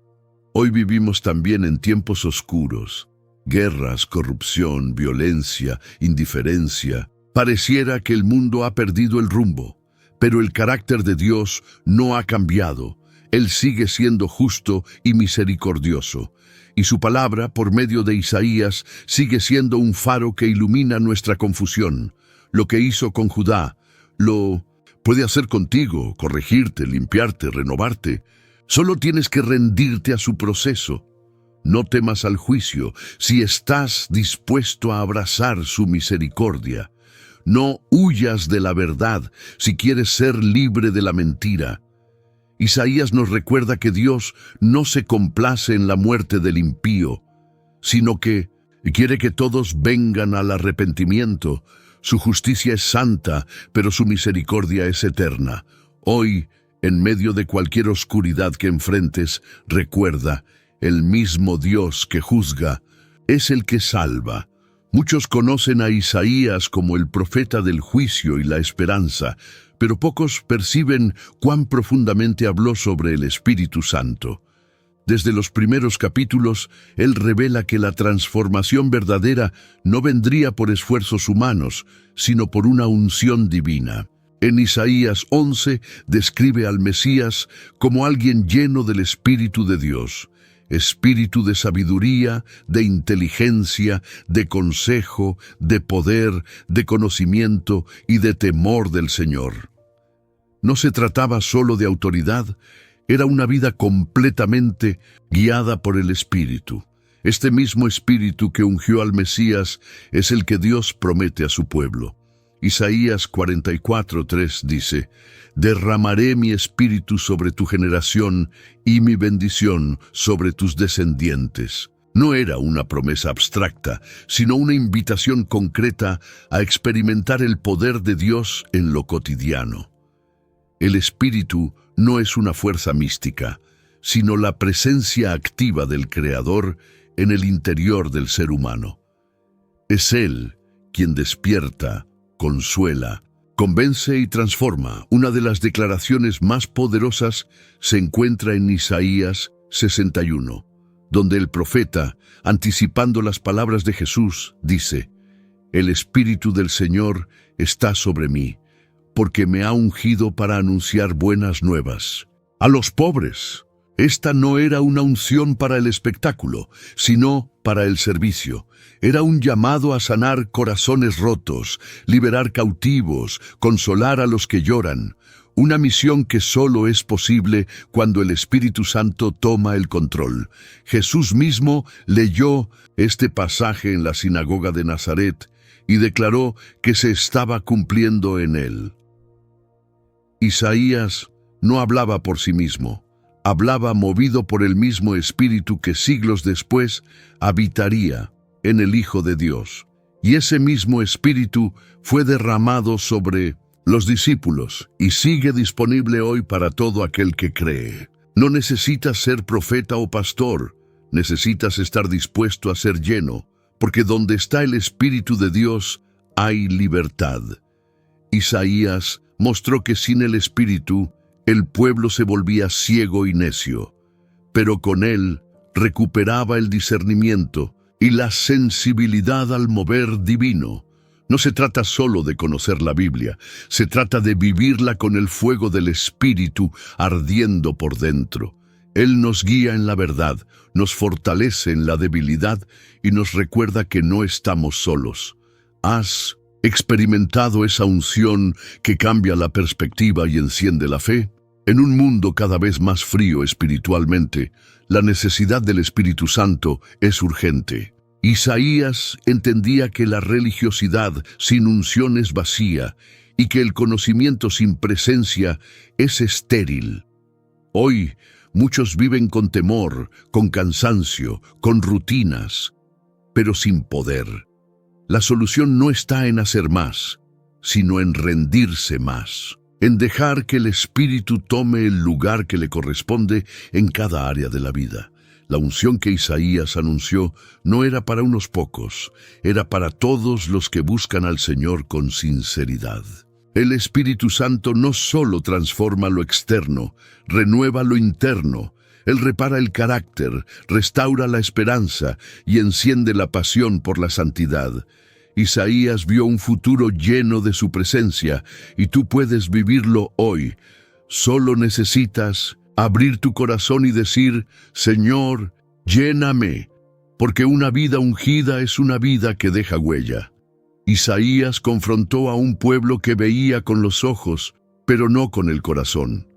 Hoy vivimos también en tiempos oscuros. Guerras, corrupción, violencia, indiferencia. Pareciera que el mundo ha perdido el rumbo, pero el carácter de Dios no ha cambiado. Él sigue siendo justo y misericordioso, y su palabra, por medio de Isaías, sigue siendo un faro que ilumina nuestra confusión. Lo que hizo con Judá, lo puede hacer contigo, corregirte, limpiarte, renovarte. Solo tienes que rendirte a su proceso. No temas al juicio si estás dispuesto a abrazar su misericordia. No huyas de la verdad si quieres ser libre de la mentira. Isaías nos recuerda que Dios no se complace en la muerte del impío, sino que quiere que todos vengan al arrepentimiento. Su justicia es santa, pero su misericordia es eterna. Hoy, en medio de cualquier oscuridad que enfrentes, recuerda, el mismo Dios que juzga es el que salva. Muchos conocen a Isaías como el profeta del juicio y la esperanza, pero pocos perciben cuán profundamente habló sobre el Espíritu Santo. Desde los primeros capítulos, él revela que la transformación verdadera no vendría por esfuerzos humanos, sino por una unción divina. En Isaías 11 describe al Mesías como alguien lleno del Espíritu de Dios, espíritu de sabiduría, de inteligencia, de consejo, de poder, de conocimiento y de temor del Señor. No se trataba solo de autoridad, era una vida completamente guiada por el Espíritu. Este mismo Espíritu que ungió al Mesías es el que Dios promete a su pueblo. Isaías 44:3 dice: «Derramaré mi espíritu sobre tu generación y mi bendición sobre tus descendientes». No era una promesa abstracta, sino una invitación concreta a experimentar el poder de Dios en lo cotidiano. El Espíritu no es una fuerza mística, sino la presencia activa del Creador en el interior del ser humano. Es Él quien despierta, consuela, convence y transforma. Una de las declaraciones más poderosas se encuentra en Isaías 61, donde el profeta, anticipando las palabras de Jesús, dice: «El Espíritu del Señor está sobre mí, porque me ha ungido para anunciar buenas nuevas a los pobres». Esta no era una unción para el espectáculo, sino para el servicio. Era un llamado a sanar corazones rotos, liberar cautivos, consolar a los que lloran. Una misión que solo es posible cuando el Espíritu Santo toma el control. Jesús mismo leyó este pasaje en la sinagoga de Nazaret y declaró que se estaba cumpliendo en él. Isaías no hablaba por sí mismo. Hablaba movido por el mismo Espíritu que siglos después habitaría en el Hijo de Dios. Y ese mismo Espíritu fue derramado sobre los discípulos y sigue disponible hoy para todo aquel que cree. No necesitas ser profeta o pastor, necesitas estar dispuesto a ser lleno, porque donde está el Espíritu de Dios hay libertad. Isaías mostró que sin el Espíritu el pueblo se volvía ciego y necio, pero con él recuperaba el discernimiento y la sensibilidad al mover divino. No se trata solo de conocer la Biblia, se trata de vivirla con el fuego del Espíritu ardiendo por dentro. Él nos guía en la verdad, nos fortalece en la debilidad y nos recuerda que no estamos solos. ¿Has experimentado esa unción que cambia la perspectiva y enciende la fe? En un mundo cada vez más frío espiritualmente, la necesidad del Espíritu Santo es urgente. Isaías entendía que la religiosidad sin unción es vacía y que el conocimiento sin presencia es estéril. Hoy, muchos viven con temor, con cansancio, con rutinas, pero sin poder. La solución no está en hacer más, sino en rendirse más, en dejar que el Espíritu tome el lugar que le corresponde en cada área de la vida. La unción que Isaías anunció no era para unos pocos, era para todos los que buscan al Señor con sinceridad. El Espíritu Santo no solo transforma lo externo, renueva lo interno. Él repara el carácter, restaura la esperanza y enciende la pasión por la santidad. Isaías vio un futuro lleno de su presencia y tú puedes vivirlo hoy. Solo necesitas abrir tu corazón y decir: Señor, lléname, porque una vida ungida es una vida que deja huella. Isaías confrontó a un pueblo que veía con los ojos, pero no con el corazón.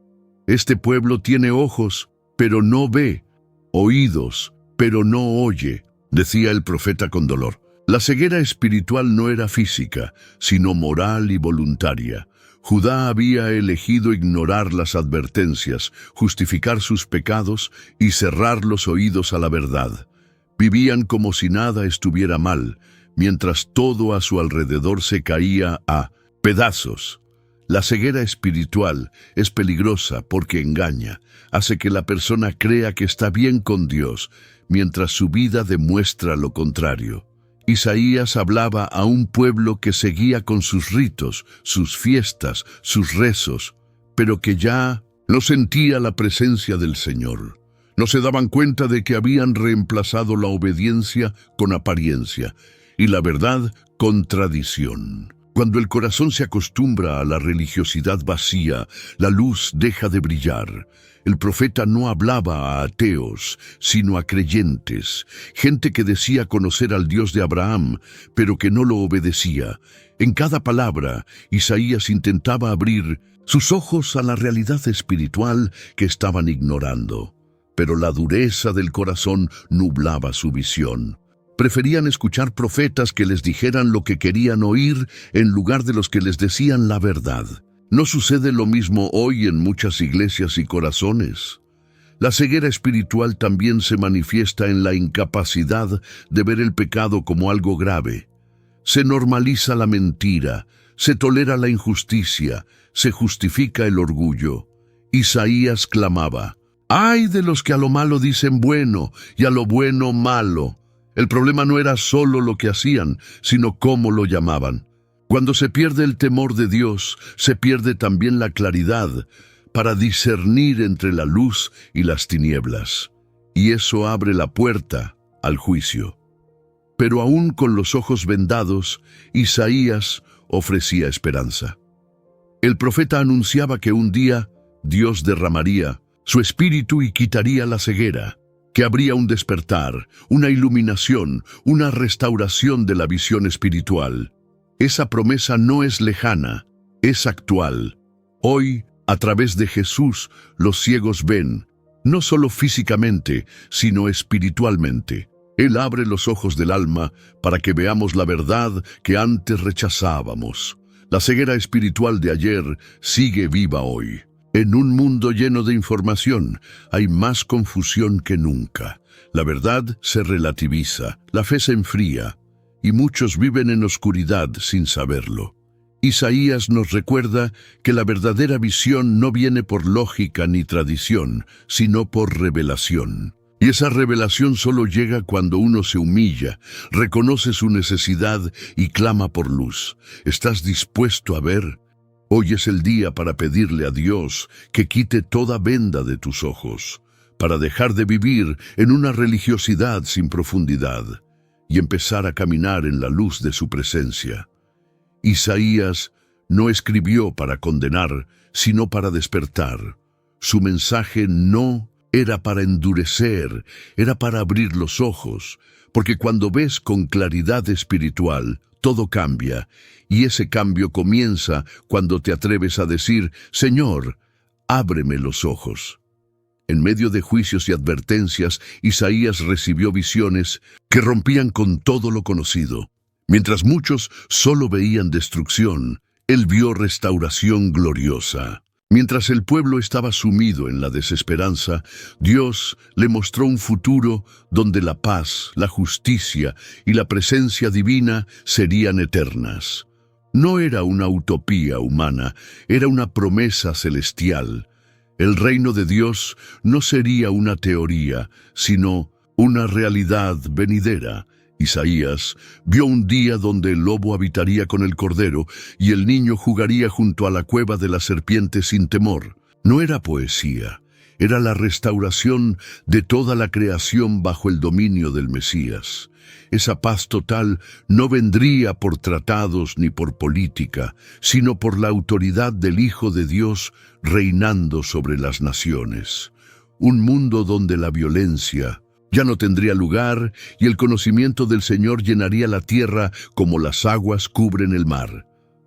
Este pueblo tiene ojos, pero no ve, oídos, pero no oye, decía el profeta con dolor. La ceguera espiritual no era física, sino moral y voluntaria. Judá había elegido ignorar las advertencias, justificar sus pecados y cerrar los oídos a la verdad. Vivían como si nada estuviera mal, mientras todo a su alrededor se caía a pedazos. La ceguera espiritual es peligrosa porque engaña, hace que la persona crea que está bien con Dios, mientras su vida demuestra lo contrario. Isaías hablaba a un pueblo que seguía con sus ritos, sus fiestas, sus rezos, pero que ya no sentía la presencia del Señor. No se daban cuenta de que habían reemplazado la obediencia con apariencia y la verdad con tradición. Cuando el corazón se acostumbra a la religiosidad vacía, la luz deja de brillar. El profeta no hablaba a ateos, sino a creyentes, gente que decía conocer al Dios de Abraham, pero que no lo obedecía. En cada palabra, Isaías intentaba abrir sus ojos a la realidad espiritual que estaban ignorando, pero la dureza del corazón nublaba su visión. Preferían escuchar profetas que les dijeran lo que querían oír en lugar de los que les decían la verdad. ¿No sucede lo mismo hoy en muchas iglesias y corazones? La ceguera espiritual también se manifiesta en la incapacidad de ver el pecado como algo grave. Se normaliza la mentira, se tolera la injusticia, se justifica el orgullo. Isaías clamaba: ¡ay de los que a lo malo dicen bueno y a lo bueno malo! El problema no era solo lo que hacían, sino cómo lo llamaban. Cuando se pierde el temor de Dios, se pierde también la claridad para discernir entre la luz y las tinieblas. Y eso abre la puerta al juicio. Pero aún con los ojos vendados, Isaías ofrecía esperanza. El profeta anunciaba que un día Dios derramaría su espíritu y quitaría la ceguera, que habría un despertar, una iluminación, una restauración de la visión espiritual. Esa promesa no es lejana, es actual. Hoy, a través de Jesús, los ciegos ven, no solo físicamente, sino espiritualmente. Él abre los ojos del alma para que veamos la verdad que antes rechazábamos. La ceguera espiritual de ayer sigue viva hoy. En un mundo lleno de información, hay más confusión que nunca. La verdad se relativiza, la fe se enfría, y muchos viven en oscuridad sin saberlo. Isaías nos recuerda que la verdadera visión no viene por lógica ni tradición, sino por revelación. Y esa revelación solo llega cuando uno se humilla, reconoce su necesidad y clama por luz. ¿Estás dispuesto a ver? Hoy es el día para pedirle a Dios que quite toda venda de tus ojos, para dejar de vivir en una religiosidad sin profundidad y empezar a caminar en la luz de su presencia. Isaías no escribió para condenar, sino para despertar. Su mensaje no era para endurecer, era para abrir los ojos, porque cuando ves con claridad espiritual, todo cambia, y ese cambio comienza cuando te atreves a decir: Señor, ábreme los ojos. En medio de juicios y advertencias, Isaías recibió visiones que rompían con todo lo conocido. Mientras muchos solo veían destrucción, él vio restauración gloriosa. Mientras el pueblo estaba sumido en la desesperanza, Dios le mostró un futuro donde la paz, la justicia y la presencia divina serían eternas. No era una utopía humana, era una promesa celestial. El reino de Dios no sería una teoría, sino una realidad venidera. Isaías vio un día donde el lobo habitaría con el cordero y el niño jugaría junto a la cueva de la serpiente sin temor. No era poesía, era la restauración de toda la creación bajo el dominio del Mesías. Esa paz total no vendría por tratados ni por política, sino por la autoridad del Hijo de Dios reinando sobre las naciones. Un mundo donde la violencia ya no tendría lugar y el conocimiento del Señor llenaría la tierra como las aguas cubren el mar.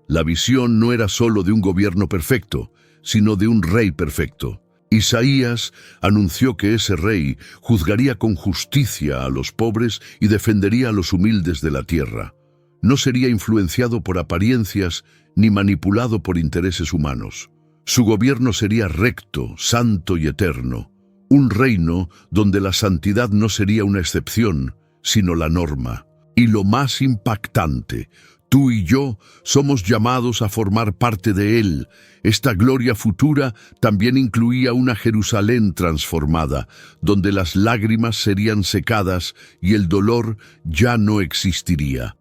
La visión no era solo de un gobierno perfecto, sino de un rey perfecto. Isaías anunció que ese rey juzgaría con justicia a los pobres y defendería a los humildes de la tierra. No sería influenciado por apariencias ni manipulado por intereses humanos. Su gobierno sería recto, santo y eterno. Un reino donde la santidad no sería una excepción, sino la norma. Y lo más impactante, tú y yo somos llamados a formar parte de él. Esta gloria futura también incluía una Jerusalén transformada, donde las lágrimas serían secadas y el dolor ya no existiría.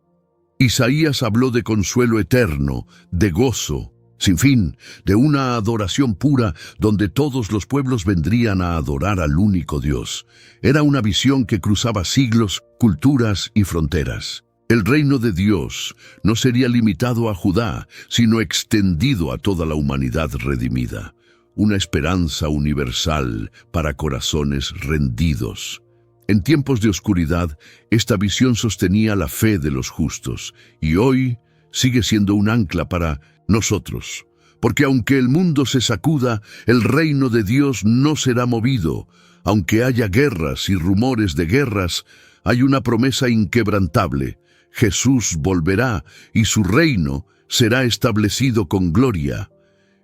Isaías habló de consuelo eterno, de gozo sin fin, de una adoración pura donde todos los pueblos vendrían a adorar al único Dios. Era una visión que cruzaba siglos, culturas y fronteras. El reino de Dios no sería limitado a Judá, sino extendido a toda la humanidad redimida. Una esperanza universal para corazones rendidos. En tiempos de oscuridad, esta visión sostenía la fe de los justos, y hoy sigue siendo un ancla para nosotros, porque aunque el mundo se sacuda, el reino de Dios no será movido. Aunque haya guerras y rumores de guerras, hay una promesa inquebrantable. Jesús volverá y su reino será establecido con gloria.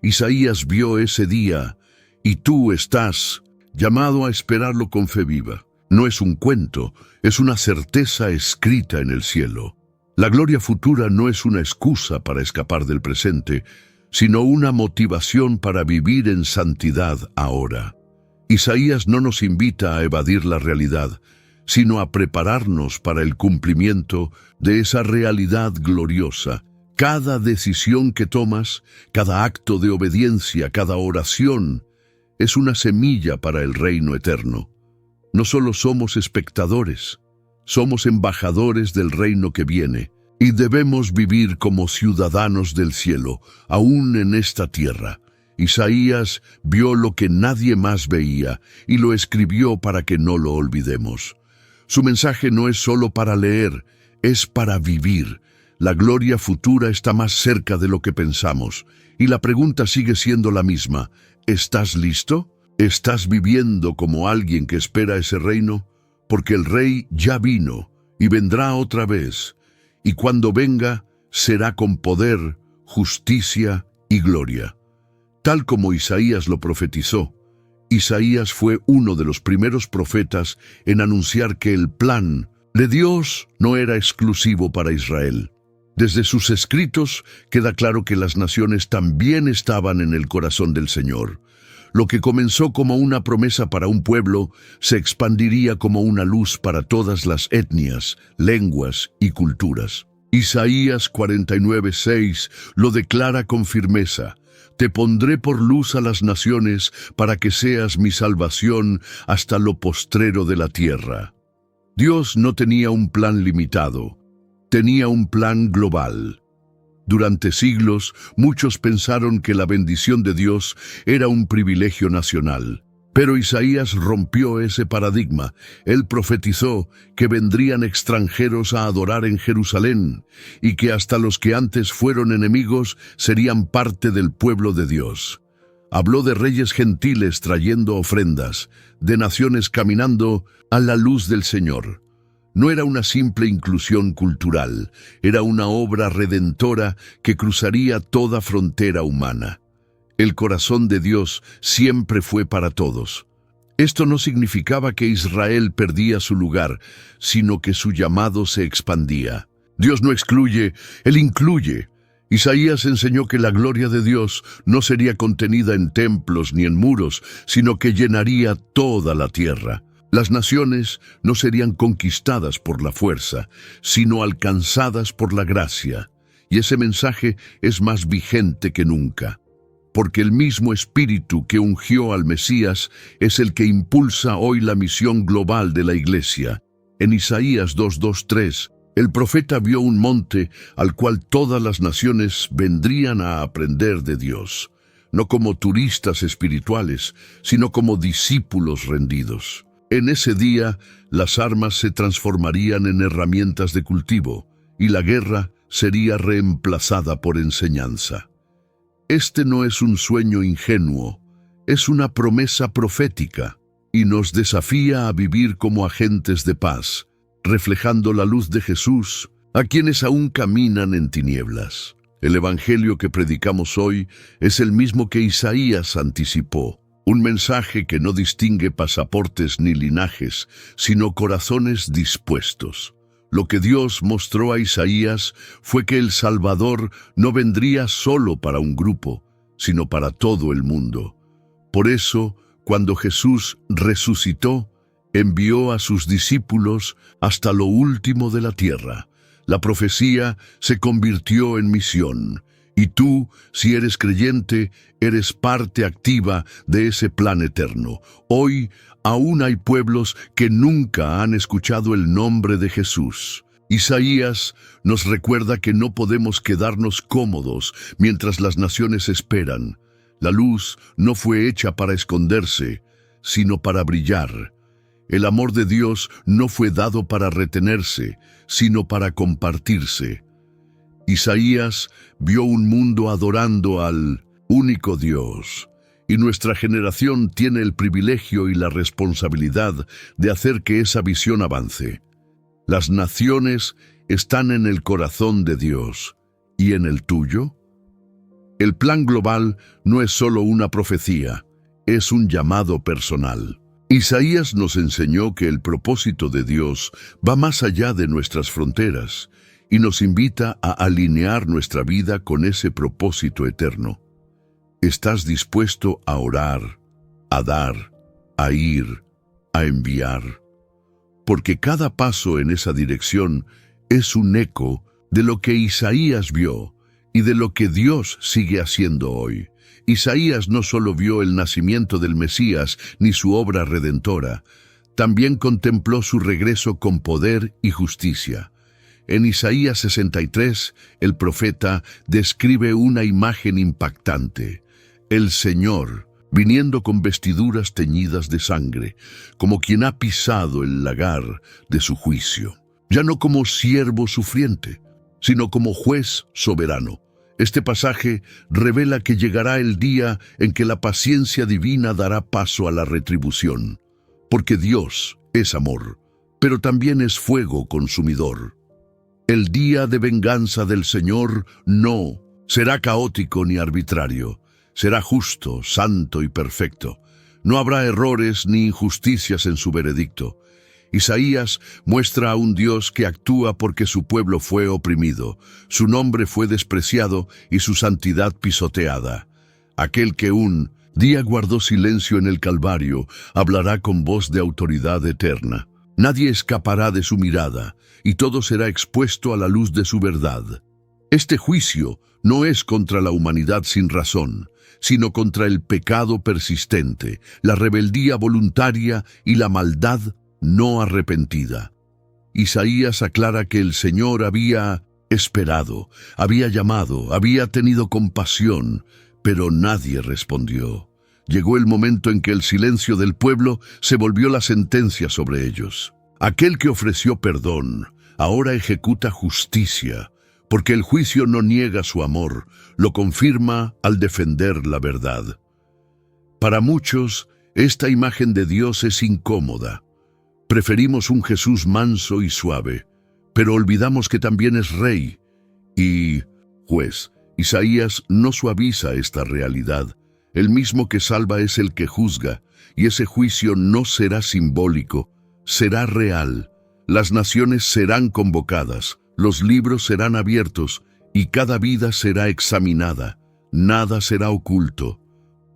Isaías vio ese día, y tú estás llamado a esperarlo con fe viva. No es un cuento, es una certeza escrita en el cielo. La gloria futura no es una excusa para escapar del presente, sino una motivación para vivir en santidad ahora. Isaías no nos invita a evadir la realidad, sino a prepararnos para el cumplimiento de esa realidad gloriosa. Cada decisión que tomas, cada acto de obediencia, cada oración, es una semilla para el reino eterno. No solo somos espectadores, somos embajadores del reino que viene, y debemos vivir como ciudadanos del cielo, aún en esta tierra. Isaías vio lo que nadie más veía, y lo escribió para que no lo olvidemos. Su mensaje no es solo para leer, es para vivir. La gloria futura está más cerca de lo que pensamos, y la pregunta sigue siendo la misma. ¿Estás listo? ¿Estás viviendo como alguien que espera ese reino? Porque el Rey ya vino y vendrá otra vez, y cuando venga será con poder, justicia y gloria. Tal como Isaías lo profetizó, Isaías fue uno de los primeros profetas en anunciar que el plan de Dios no era exclusivo para Israel. Desde sus escritos queda claro que las naciones también estaban en el corazón del Señor. Lo que comenzó como una promesa para un pueblo se expandiría como una luz para todas las etnias, lenguas y culturas. Isaías 49:6 lo declara con firmeza. Te pondré por luz a las naciones para que seas mi salvación hasta lo postrero de la tierra. Dios no tenía un plan limitado, tenía un plan global. Durante siglos, muchos pensaron que la bendición de Dios era un privilegio nacional. Pero Isaías rompió ese paradigma. Él profetizó que vendrían extranjeros a adorar en Jerusalén y que hasta los que antes fueron enemigos serían parte del pueblo de Dios. Habló de reyes gentiles trayendo ofrendas, de naciones caminando a la luz del Señor. No era una simple inclusión cultural, era una obra redentora que cruzaría toda frontera humana. El corazón de Dios siempre fue para todos. Esto no significaba que Israel perdía su lugar, sino que su llamado se expandía. Dios no excluye, Él incluye. Isaías enseñó que la gloria de Dios no sería contenida en templos ni en muros, sino que llenaría toda la tierra. Las naciones no serían conquistadas por la fuerza, sino alcanzadas por la gracia. Y ese mensaje es más vigente que nunca. Porque el mismo Espíritu que ungió al Mesías es el que impulsa hoy la misión global de la Iglesia. En Isaías 2:3, el profeta vio un monte al cual todas las naciones vendrían a aprender de Dios, no como turistas espirituales, sino como discípulos rendidos. En ese día, las armas se transformarían en herramientas de cultivo y la guerra sería reemplazada por enseñanza. Este no es un sueño ingenuo, es una promesa profética y nos desafía a vivir como agentes de paz, reflejando la luz de Jesús a quienes aún caminan en tinieblas. El evangelio que predicamos hoy es el mismo que Isaías anticipó, un mensaje que no distingue pasaportes ni linajes, sino corazones dispuestos. Lo que Dios mostró a Isaías fue que el Salvador no vendría solo para un grupo, sino para todo el mundo. Por eso, cuando Jesús resucitó, envió a sus discípulos hasta lo último de la tierra. La profecía se convirtió en misión, y tú, si eres creyente, eres parte activa de ese plan eterno. Hoy, aún hay pueblos que nunca han escuchado el nombre de Jesús. Isaías nos recuerda que no podemos quedarnos cómodos mientras las naciones esperan. La luz no fue hecha para esconderse, sino para brillar. El amor de Dios no fue dado para retenerse, sino para compartirse. Isaías vio un mundo adorando al único Dios, y nuestra generación tiene el privilegio y la responsabilidad de hacer que esa visión avance. Las naciones están en el corazón de Dios, ¿y en el tuyo? El plan global no es solo una profecía, es un llamado personal. Isaías nos enseñó que el propósito de Dios va más allá de nuestras fronteras y nos invita a alinear nuestra vida con ese propósito eterno. ¿Estás dispuesto a orar, a dar, a ir, a enviar? Porque cada paso en esa dirección es un eco de lo que Isaías vio y de lo que Dios sigue haciendo hoy. Isaías no solo vio el nacimiento del Mesías ni su obra redentora, también contempló su regreso con poder y justicia. En Isaías 63, el profeta describe una imagen impactante. El Señor, viniendo con vestiduras teñidas de sangre, como quien ha pisado el lagar de su juicio. Ya no como siervo sufriente, sino como juez soberano. Este pasaje revela que llegará el día en que la paciencia divina dará paso a la retribución, porque Dios es amor, pero también es fuego consumidor. El día de venganza del Señor no será caótico ni arbitrario, será justo, santo y perfecto. No habrá errores ni injusticias en su veredicto. Isaías muestra a un Dios que actúa porque su pueblo fue oprimido, su nombre fue despreciado y su santidad pisoteada. Aquel que un día guardó silencio en el Calvario, hablará con voz de autoridad eterna. Nadie escapará de su mirada, y todo será expuesto a la luz de su verdad. Este juicio no es contra la humanidad sin razón, sino contra el pecado persistente, la rebeldía voluntaria y la maldad no arrepentida. Isaías aclara que el Señor había esperado, había llamado, había tenido compasión, pero nadie respondió. Llegó el momento en que el silencio del pueblo se volvió la sentencia sobre ellos. Aquel que ofreció perdón ahora ejecuta justicia, porque el juicio no niega su amor, lo confirma al defender la verdad. Para muchos, esta imagen de Dios es incómoda. Preferimos un Jesús manso y suave, pero olvidamos que también es rey y juez. Isaías no suaviza esta realidad. El mismo que salva es el que juzga, y ese juicio no será simbólico, será real. Las naciones serán convocadas, los libros serán abiertos, y cada vida será examinada. Nada será oculto.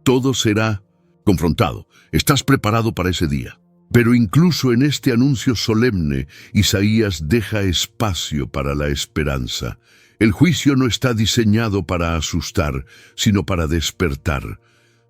Todo será confrontado. ¿Estás preparado para ese día? Pero incluso en este anuncio solemne, Isaías deja espacio para la esperanza. El juicio no está diseñado para asustar, sino para despertar.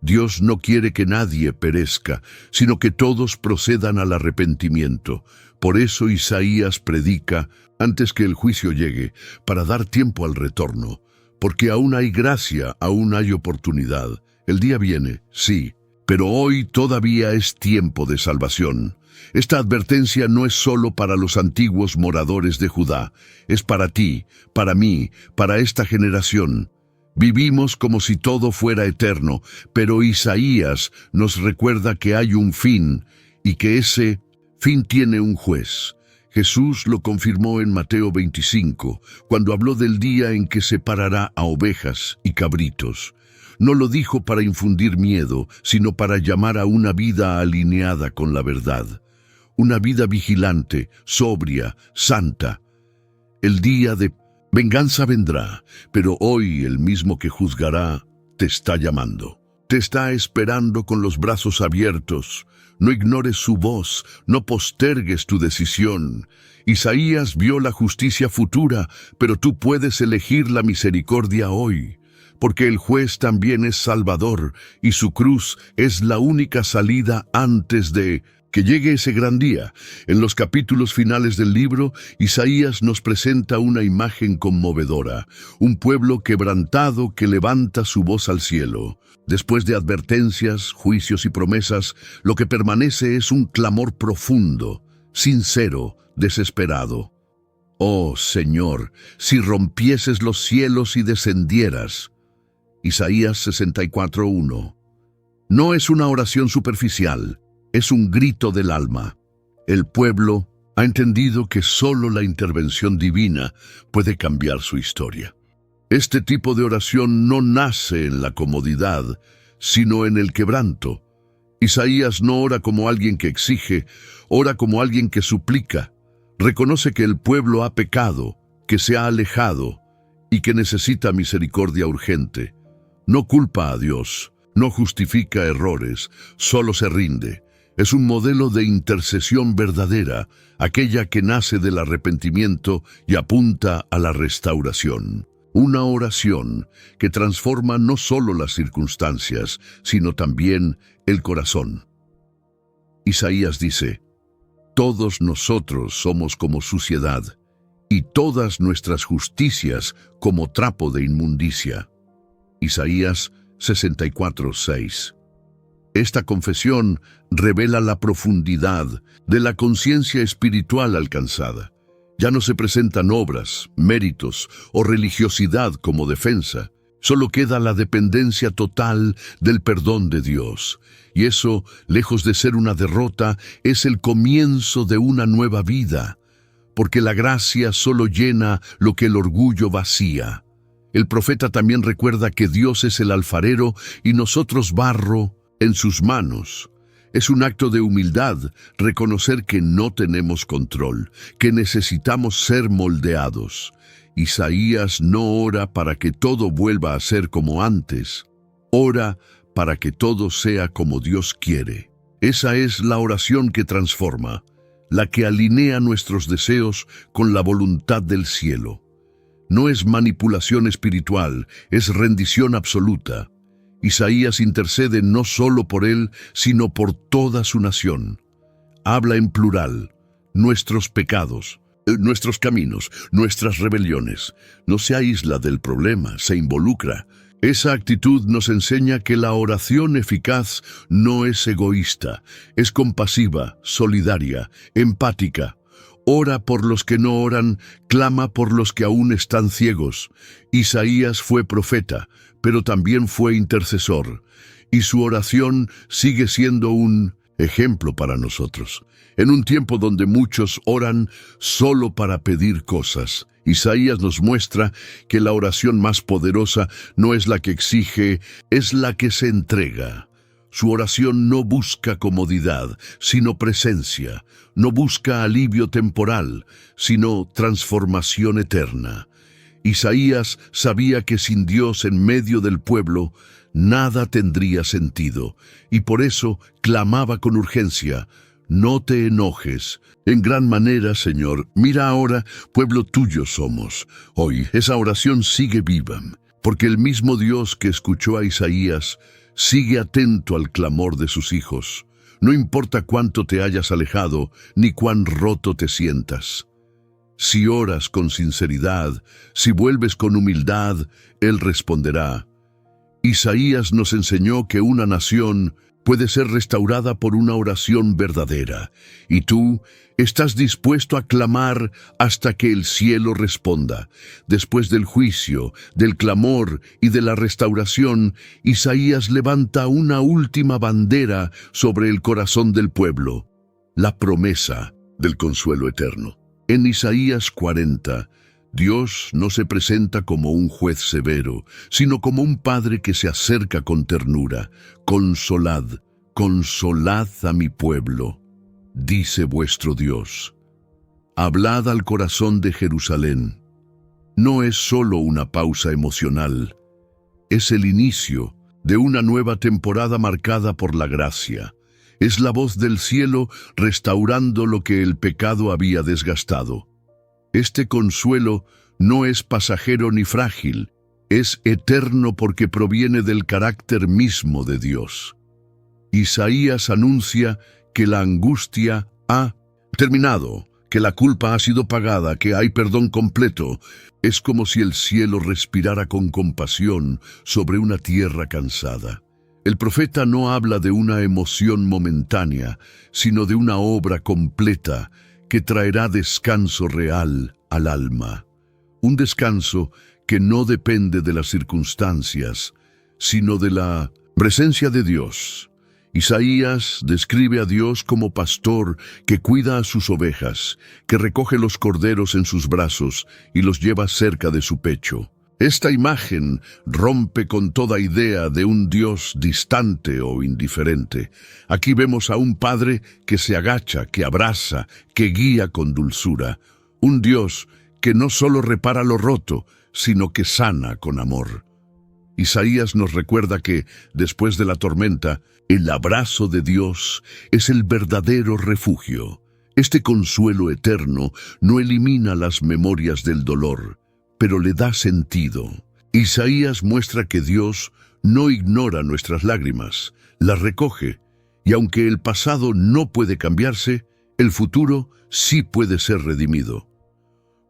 Dios no quiere que nadie perezca, sino que todos procedan al arrepentimiento. Por eso Isaías predica antes que el juicio llegue, para dar tiempo al retorno. Porque aún hay gracia, aún hay oportunidad. El día viene, sí, pero hoy todavía es tiempo de salvación. Esta advertencia no es solo para los antiguos moradores de Judá, es para ti, para mí, para esta generación. Vivimos como si todo fuera eterno, pero Isaías nos recuerda que hay un fin y que ese fin tiene un juez. Jesús lo confirmó en Mateo 25, cuando habló del día en que separará a ovejas y cabritos. No lo dijo para infundir miedo, sino para llamar a una vida alineada con la verdad. Una vida vigilante, sobria, santa. El día de venganza vendrá, pero hoy el mismo que juzgará te está llamando. Te está esperando con los brazos abiertos. No ignores su voz, no postergues tu decisión. Isaías vio la justicia futura, pero tú puedes elegir la misericordia hoy. Porque el juez también es salvador, y su cruz es la única salida antes de que llegue ese gran día. En los capítulos finales del libro, Isaías nos presenta una imagen conmovedora, un pueblo quebrantado que levanta su voz al cielo. Después de advertencias, juicios y promesas, lo que permanece es un clamor profundo, sincero, desesperado. Oh Señor, si rompieses los cielos y descendieras. Isaías 64:1. No es una oración superficial, es un grito del alma. El pueblo ha entendido que solo la intervención divina puede cambiar su historia. Este tipo de oración no nace en la comodidad, sino en el quebranto. Isaías no ora como alguien que exige, ora como alguien que suplica. Reconoce que el pueblo ha pecado, que se ha alejado y que necesita misericordia urgente. No culpa a Dios, no justifica errores, solo se rinde. Es un modelo de intercesión verdadera, aquella que nace del arrepentimiento y apunta a la restauración. Una oración que transforma no solo las circunstancias, sino también el corazón. Isaías dice: todos nosotros somos como suciedad, y todas nuestras justicias como trapo de inmundicia. Isaías 64:6. Esta confesión revela la profundidad de la conciencia espiritual alcanzada. Ya no se presentan obras, méritos o religiosidad como defensa. Solo queda la dependencia total del perdón de Dios. Y eso, lejos de ser una derrota, es el comienzo de una nueva vida. Porque la gracia solo llena lo que el orgullo vacía. El profeta también recuerda que Dios es el alfarero y nosotros barro en sus manos. Es un acto de humildad reconocer que no tenemos control, que necesitamos ser moldeados. Isaías no ora para que todo vuelva a ser como antes. Ora para que todo sea como Dios quiere. Esa es la oración que transforma, la que alinea nuestros deseos con la voluntad del cielo. No es manipulación espiritual, es rendición absoluta. Isaías intercede no solo por él, sino por toda su nación. Habla en plural, nuestros pecados. nuestros caminos, nuestras rebeliones. No se aísla del problema, se involucra. Esa actitud nos enseña que la oración eficaz no es egoísta, es compasiva, solidaria, empática. Ora por los que no oran, clama por los que aún están ciegos. Isaías fue profeta, pero también fue intercesor, y su oración sigue siendo un ejemplo para nosotros. En un tiempo donde muchos oran solo para pedir cosas, Isaías nos muestra que la oración más poderosa no es la que exige, es la que se entrega. Su oración no busca comodidad, sino presencia. No busca alivio temporal, sino transformación eterna. Isaías sabía que sin Dios en medio del pueblo, nada tendría sentido, y por eso clamaba con urgencia: no te enojes. En gran manera, Señor, mira ahora, pueblo tuyo somos. Hoy esa oración sigue viva, porque el mismo Dios que escuchó a Isaías sigue atento al clamor de sus hijos. No importa cuánto te hayas alejado, ni cuán roto te sientas. Si oras con sinceridad, si vuelves con humildad, Él responderá. Isaías nos enseñó que una nación puede ser restaurada por una oración verdadera, y tú estás dispuesto a clamar hasta que el cielo responda. Después del juicio, del clamor y de la restauración, Isaías levanta una última bandera sobre el corazón del pueblo: la promesa del consuelo eterno. En Isaías 40, Dios no se presenta como un juez severo, sino como un padre que se acerca con ternura. Consolad, consolad a mi pueblo, dice vuestro Dios. Hablad al corazón de Jerusalén. No es solo una pausa emocional, es el inicio de una nueva temporada marcada por la gracia. Es la voz del cielo restaurando lo que el pecado había desgastado. Este consuelo no es pasajero ni frágil, es eterno porque proviene del carácter mismo de Dios. Isaías anuncia que la angustia ha terminado, que la culpa ha sido pagada, que hay perdón completo. Es como si el cielo respirara con compasión sobre una tierra cansada. El profeta no habla de una emoción momentánea, sino de una obra completa que traerá descanso real al alma. Un descanso que no depende de las circunstancias, sino de la presencia de Dios. Isaías describe a Dios como pastor que cuida a sus ovejas, que recoge los corderos en sus brazos y los lleva cerca de su pecho. Esta imagen rompe con toda idea de un Dios distante o indiferente. Aquí vemos a un padre que se agacha, que abraza, que guía con dulzura. Un Dios que no solo repara lo roto, sino que sana con amor. Isaías nos recuerda que, después de la tormenta, el abrazo de Dios es el verdadero refugio. Este consuelo eterno no elimina las memorias del dolor, pero le da sentido. Isaías muestra que Dios no ignora nuestras lágrimas, las recoge, y aunque el pasado no puede cambiarse, el futuro sí puede ser redimido.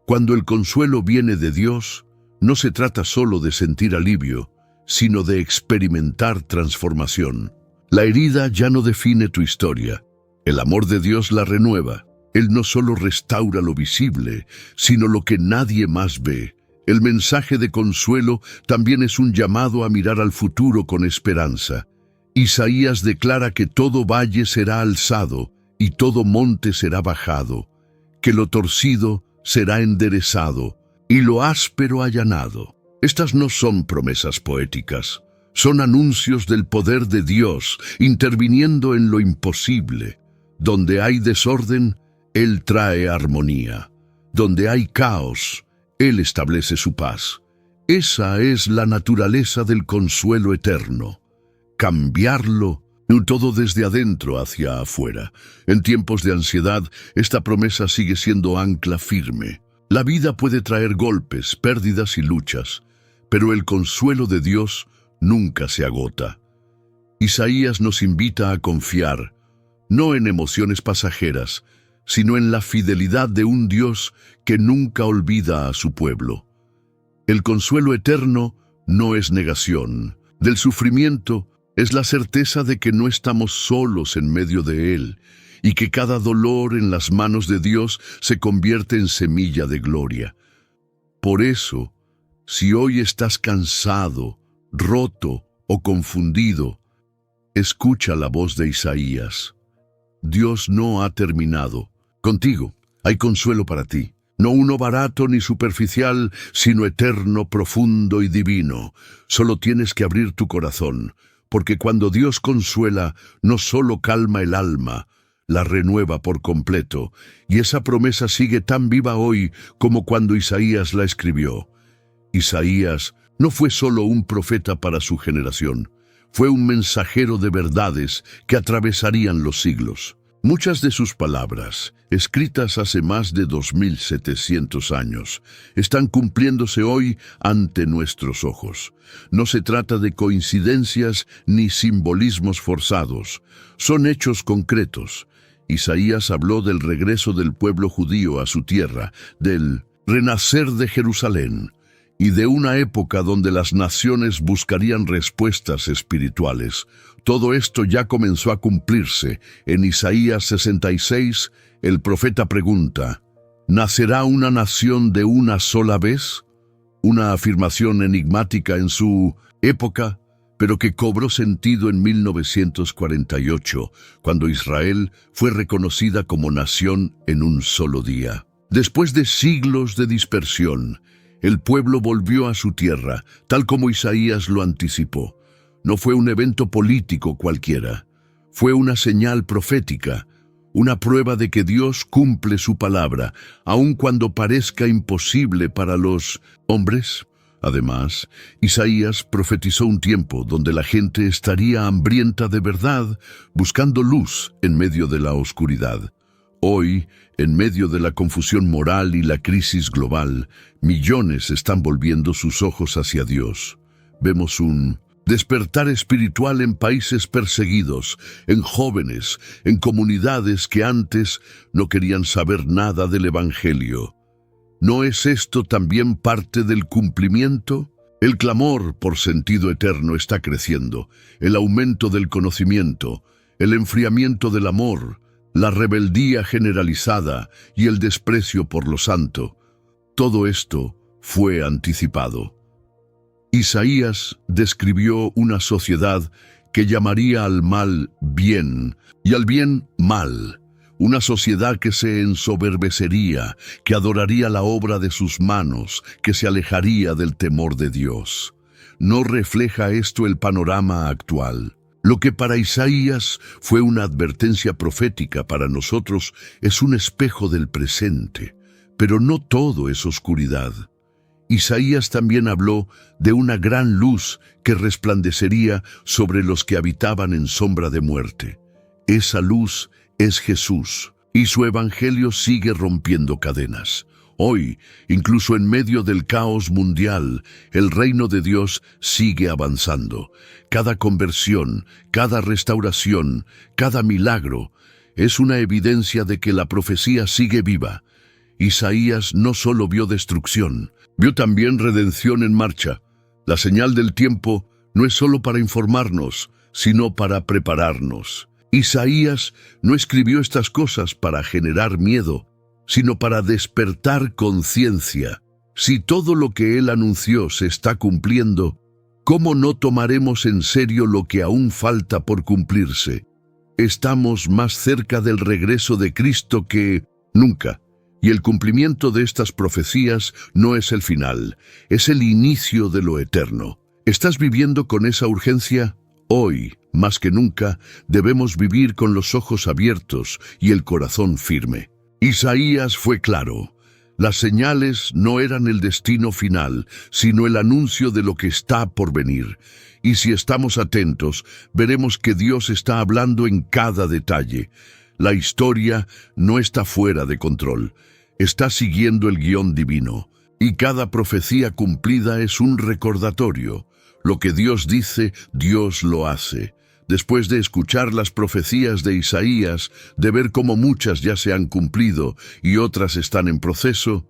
Cuando el consuelo viene de Dios, no se trata solo de sentir alivio, sino de experimentar transformación. La herida ya no define tu historia. El amor de Dios la renueva. Él no solo restaura lo visible, sino lo que nadie más ve. El mensaje de consuelo también es un llamado a mirar al futuro con esperanza. Isaías declara que todo valle será alzado y todo monte será bajado, que lo torcido será enderezado y lo áspero allanado. Estas no son promesas poéticas, son anuncios del poder de Dios interviniendo en lo imposible. Donde hay desorden, Él trae armonía. Donde hay caos, Él establece su paz. Esa es la naturaleza del consuelo eterno. Cambiarlo todo desde adentro hacia afuera. En tiempos de ansiedad, esta promesa sigue siendo ancla firme. La vida puede traer golpes, pérdidas y luchas, pero el consuelo de Dios nunca se agota. Isaías nos invita a confiar, no en emociones pasajeras, sino en la fidelidad de un Dios que nunca olvida a su pueblo. El consuelo eterno no es negación del sufrimiento, es la certeza de que no estamos solos en medio de él y que cada dolor en las manos de Dios se convierte en semilla de gloria. Por eso, si hoy estás cansado, roto o confundido, escucha la voz de Isaías. Dios no ha terminado. Contigo hay consuelo para ti. No uno barato ni superficial, sino eterno, profundo y divino. Solo tienes que abrir tu corazón, porque cuando Dios consuela, no solo calma el alma, la renueva por completo, y esa promesa sigue tan viva hoy como cuando Isaías la escribió. Isaías no fue solo un profeta para su generación, fue un mensajero de verdades que atravesarían los siglos. Muchas de sus palabras, escritas hace más de 2700 años, están cumpliéndose hoy ante nuestros ojos. No se trata de coincidencias ni simbolismos forzados, son hechos concretos. Isaías habló del regreso del pueblo judío a su tierra, del renacer de Jerusalén, y de una época donde las naciones buscarían respuestas espirituales. Todo esto ya comenzó a cumplirse. En Isaías 66, el profeta pregunta, ¿nacerá una nación de una sola vez? Una afirmación enigmática en su época, pero que cobró sentido en 1948, cuando Israel fue reconocida como nación en un solo día. Después de siglos de dispersión, el pueblo volvió a su tierra, tal como Isaías lo anticipó. No fue un evento político cualquiera, fue una señal profética, una prueba de que Dios cumple su palabra, aun cuando parezca imposible para los hombres. Además, Isaías profetizó un tiempo donde la gente estaría hambrienta de verdad, buscando luz en medio de la oscuridad. Hoy, en medio de la confusión moral y la crisis global, millones están volviendo sus ojos hacia Dios. Vemos un despertar espiritual en países perseguidos, en jóvenes, en comunidades que antes no querían saber nada del Evangelio. ¿No es esto también parte del cumplimiento? El clamor por sentido eterno está creciendo, el aumento del conocimiento, el enfriamiento del amor, la rebeldía generalizada y el desprecio por lo santo. Todo esto fue anticipado. Isaías describió una sociedad que llamaría al mal bien y al bien mal. Una sociedad que se ensoberbecería, que adoraría la obra de sus manos, que se alejaría del temor de Dios. ¿No refleja esto el panorama actual? Lo que para Isaías fue una advertencia profética, para nosotros es un espejo del presente, pero no todo es oscuridad. Isaías también habló de una gran luz que resplandecería sobre los que habitaban en sombra de muerte. Esa luz es Jesús, y su evangelio sigue rompiendo cadenas. Hoy, incluso en medio del caos mundial, el reino de Dios sigue avanzando. Cada conversión, cada restauración, cada milagro es una evidencia de que la profecía sigue viva. Isaías no solo vio destrucción, vio también redención en marcha. La señal del tiempo no es solo para informarnos, sino para prepararnos. Isaías no escribió estas cosas para generar miedo, sino para despertar conciencia. Si todo lo que él anunció se está cumpliendo, ¿cómo no tomaremos en serio lo que aún falta por cumplirse? Estamos más cerca del regreso de Cristo que nunca, y el cumplimiento de estas profecías no es el final, es el inicio de lo eterno. ¿Estás viviendo con esa urgencia? Hoy, más que nunca, debemos vivir con los ojos abiertos y el corazón firme. Isaías fue claro. Las señales no eran el destino final, sino el anuncio de lo que está por venir. Y si estamos atentos, veremos que Dios está hablando en cada detalle. La historia no está fuera de control, está siguiendo el guión divino. Y cada profecía cumplida es un recordatorio. Lo que Dios dice, Dios lo hace. Después de escuchar las profecías de Isaías, de ver cómo muchas ya se han cumplido y otras están en proceso,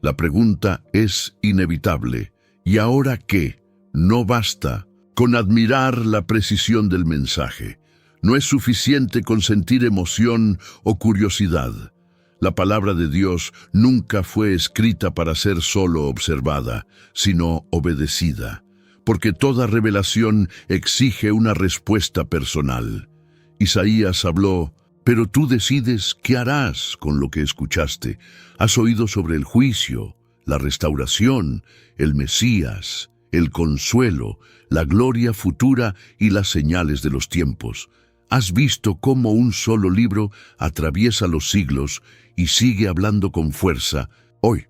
la pregunta es inevitable. ¿Y ahora qué? No basta con admirar la precisión del mensaje. No es suficiente con sentir emoción o curiosidad. La palabra de Dios nunca fue escrita para ser solo observada, sino obedecida, porque toda revelación exige una respuesta personal. Isaías habló: pero tú decides qué harás con lo que escuchaste. Has oído sobre el juicio, la restauración, el Mesías, el consuelo, la gloria futura y las señales de los tiempos. Has visto cómo un solo libro atraviesa los siglos y sigue hablando con fuerza hoy.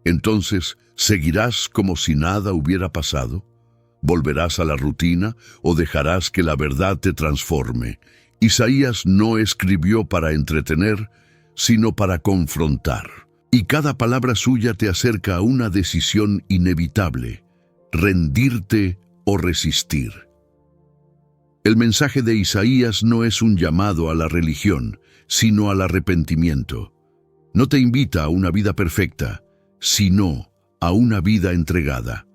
Entonces, ¿seguirás como si nada hubiera pasado? ¿Volverás a la rutina o dejarás que la verdad te transforme? Isaías no escribió para entretener, sino para confrontar. Y cada palabra suya te acerca a una decisión inevitable: rendirte o resistir. El mensaje de Isaías no es un llamado a la religión, sino al arrepentimiento. No te invita a una vida perfecta, sino a una vida entregada,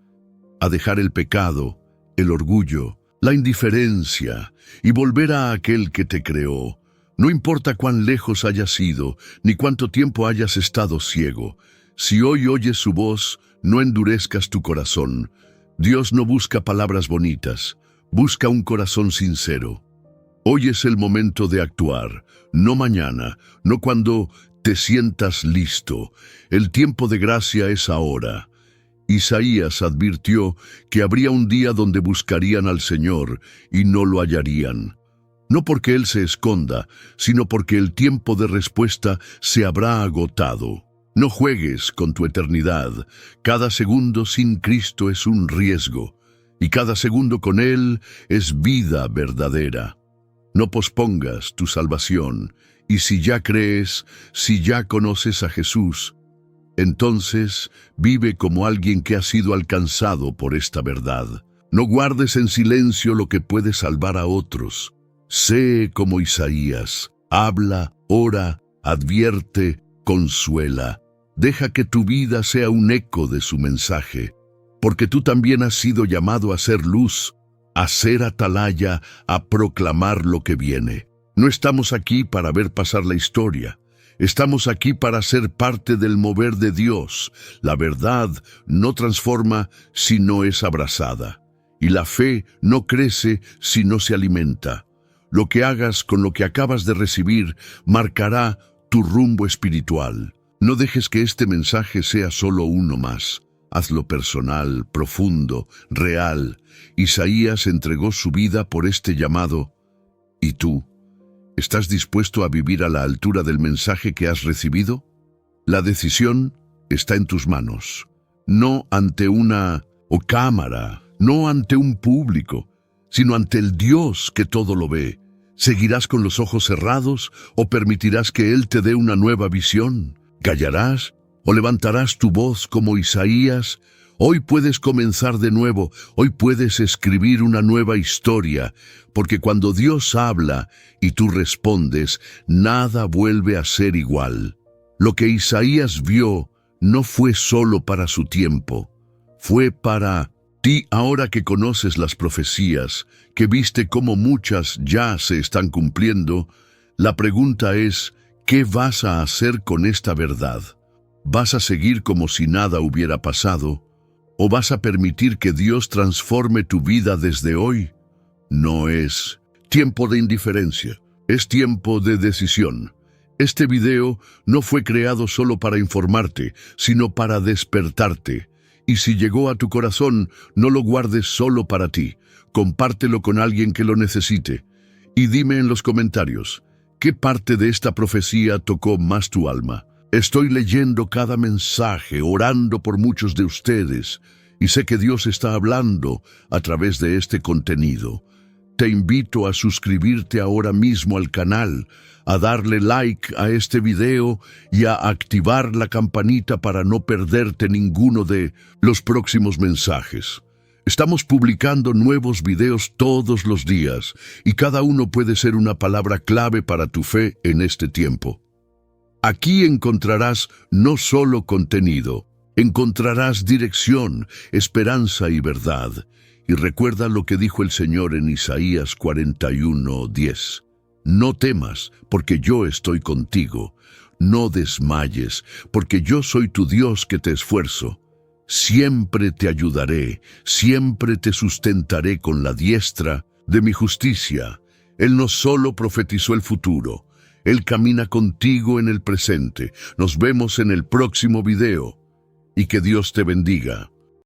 a dejar el pecado, el orgullo, la indiferencia y volver a aquel que te creó. No importa cuán lejos hayas ido, ni cuánto tiempo hayas estado ciego. Si hoy oyes su voz, no endurezcas tu corazón. Dios no busca palabras bonitas, busca un corazón sincero. Hoy es el momento de actuar, no mañana, no cuando te sientas listo. El tiempo de gracia es ahora. Isaías advirtió que habría un día donde buscarían al Señor y no lo hallarían. No porque Él se esconda, sino porque el tiempo de respuesta se habrá agotado. No juegues con tu eternidad. Cada segundo sin Cristo es un riesgo, y cada segundo con Él es vida verdadera. No pospongas tu salvación, y si ya crees, si ya conoces a Jesús, entonces vive como alguien que ha sido alcanzado por esta verdad. No guardes en silencio lo que puede salvar a otros. Sé como Isaías: habla, ora, advierte, consuela. Deja que tu vida sea un eco de su mensaje, porque tú también has sido llamado a ser luz, a ser atalaya, a proclamar lo que viene. No estamos aquí para ver pasar la historia. Estamos aquí para ser parte del mover de Dios. La verdad no transforma si no es abrazada, y la fe no crece si no se alimenta. Lo que hagas con lo que acabas de recibir marcará tu rumbo espiritual. No dejes que este mensaje sea solo uno más. Hazlo personal, profundo, real. Isaías entregó su vida por este llamado. ¿Y tú? ¿Estás dispuesto a vivir a la altura del mensaje que has recibido? La decisión está en tus manos. No ante una cámara, no ante un público, sino ante el Dios que todo lo ve. ¿Seguirás con los ojos cerrados o permitirás que Él te dé una nueva visión? ¿Callarás o levantarás tu voz como Isaías? Hoy puedes comenzar de nuevo, hoy puedes escribir una nueva historia, porque cuando Dios habla y tú respondes, nada vuelve a ser igual. Lo que Isaías vio no fue solo para su tiempo, fue para ti ahora que conoces las profecías, que viste cómo muchas ya se están cumpliendo. La pregunta es: ¿qué vas a hacer con esta verdad? ¿Vas a seguir como si nada hubiera pasado? ¿O vas a permitir que Dios transforme tu vida desde hoy? No es tiempo de indiferencia, es tiempo de decisión. Este video no fue creado solo para informarte, sino para despertarte. Y si llegó a tu corazón, no lo guardes solo para ti. Compártelo con alguien que lo necesite. Y dime en los comentarios, ¿qué parte de esta profecía tocó más tu alma? Estoy leyendo cada mensaje, orando por muchos de ustedes, y sé que Dios está hablando a través de este contenido. Te invito a suscribirte ahora mismo al canal, a darle like a este video y a activar la campanita para no perderte ninguno de los próximos mensajes. Estamos publicando nuevos videos todos los días y cada uno puede ser una palabra clave para tu fe en este tiempo. Aquí encontrarás no solo contenido, encontrarás dirección, esperanza y verdad. Y recuerda lo que dijo el Señor en Isaías 41:10. No temas, porque yo estoy contigo. No desmayes, porque yo soy tu Dios que te esfuerzo. Siempre te ayudaré, siempre te sustentaré con la diestra de mi justicia. Él no solo profetizó el futuro, Él camina contigo en el presente. Nos vemos en el próximo video. Y que Dios te bendiga.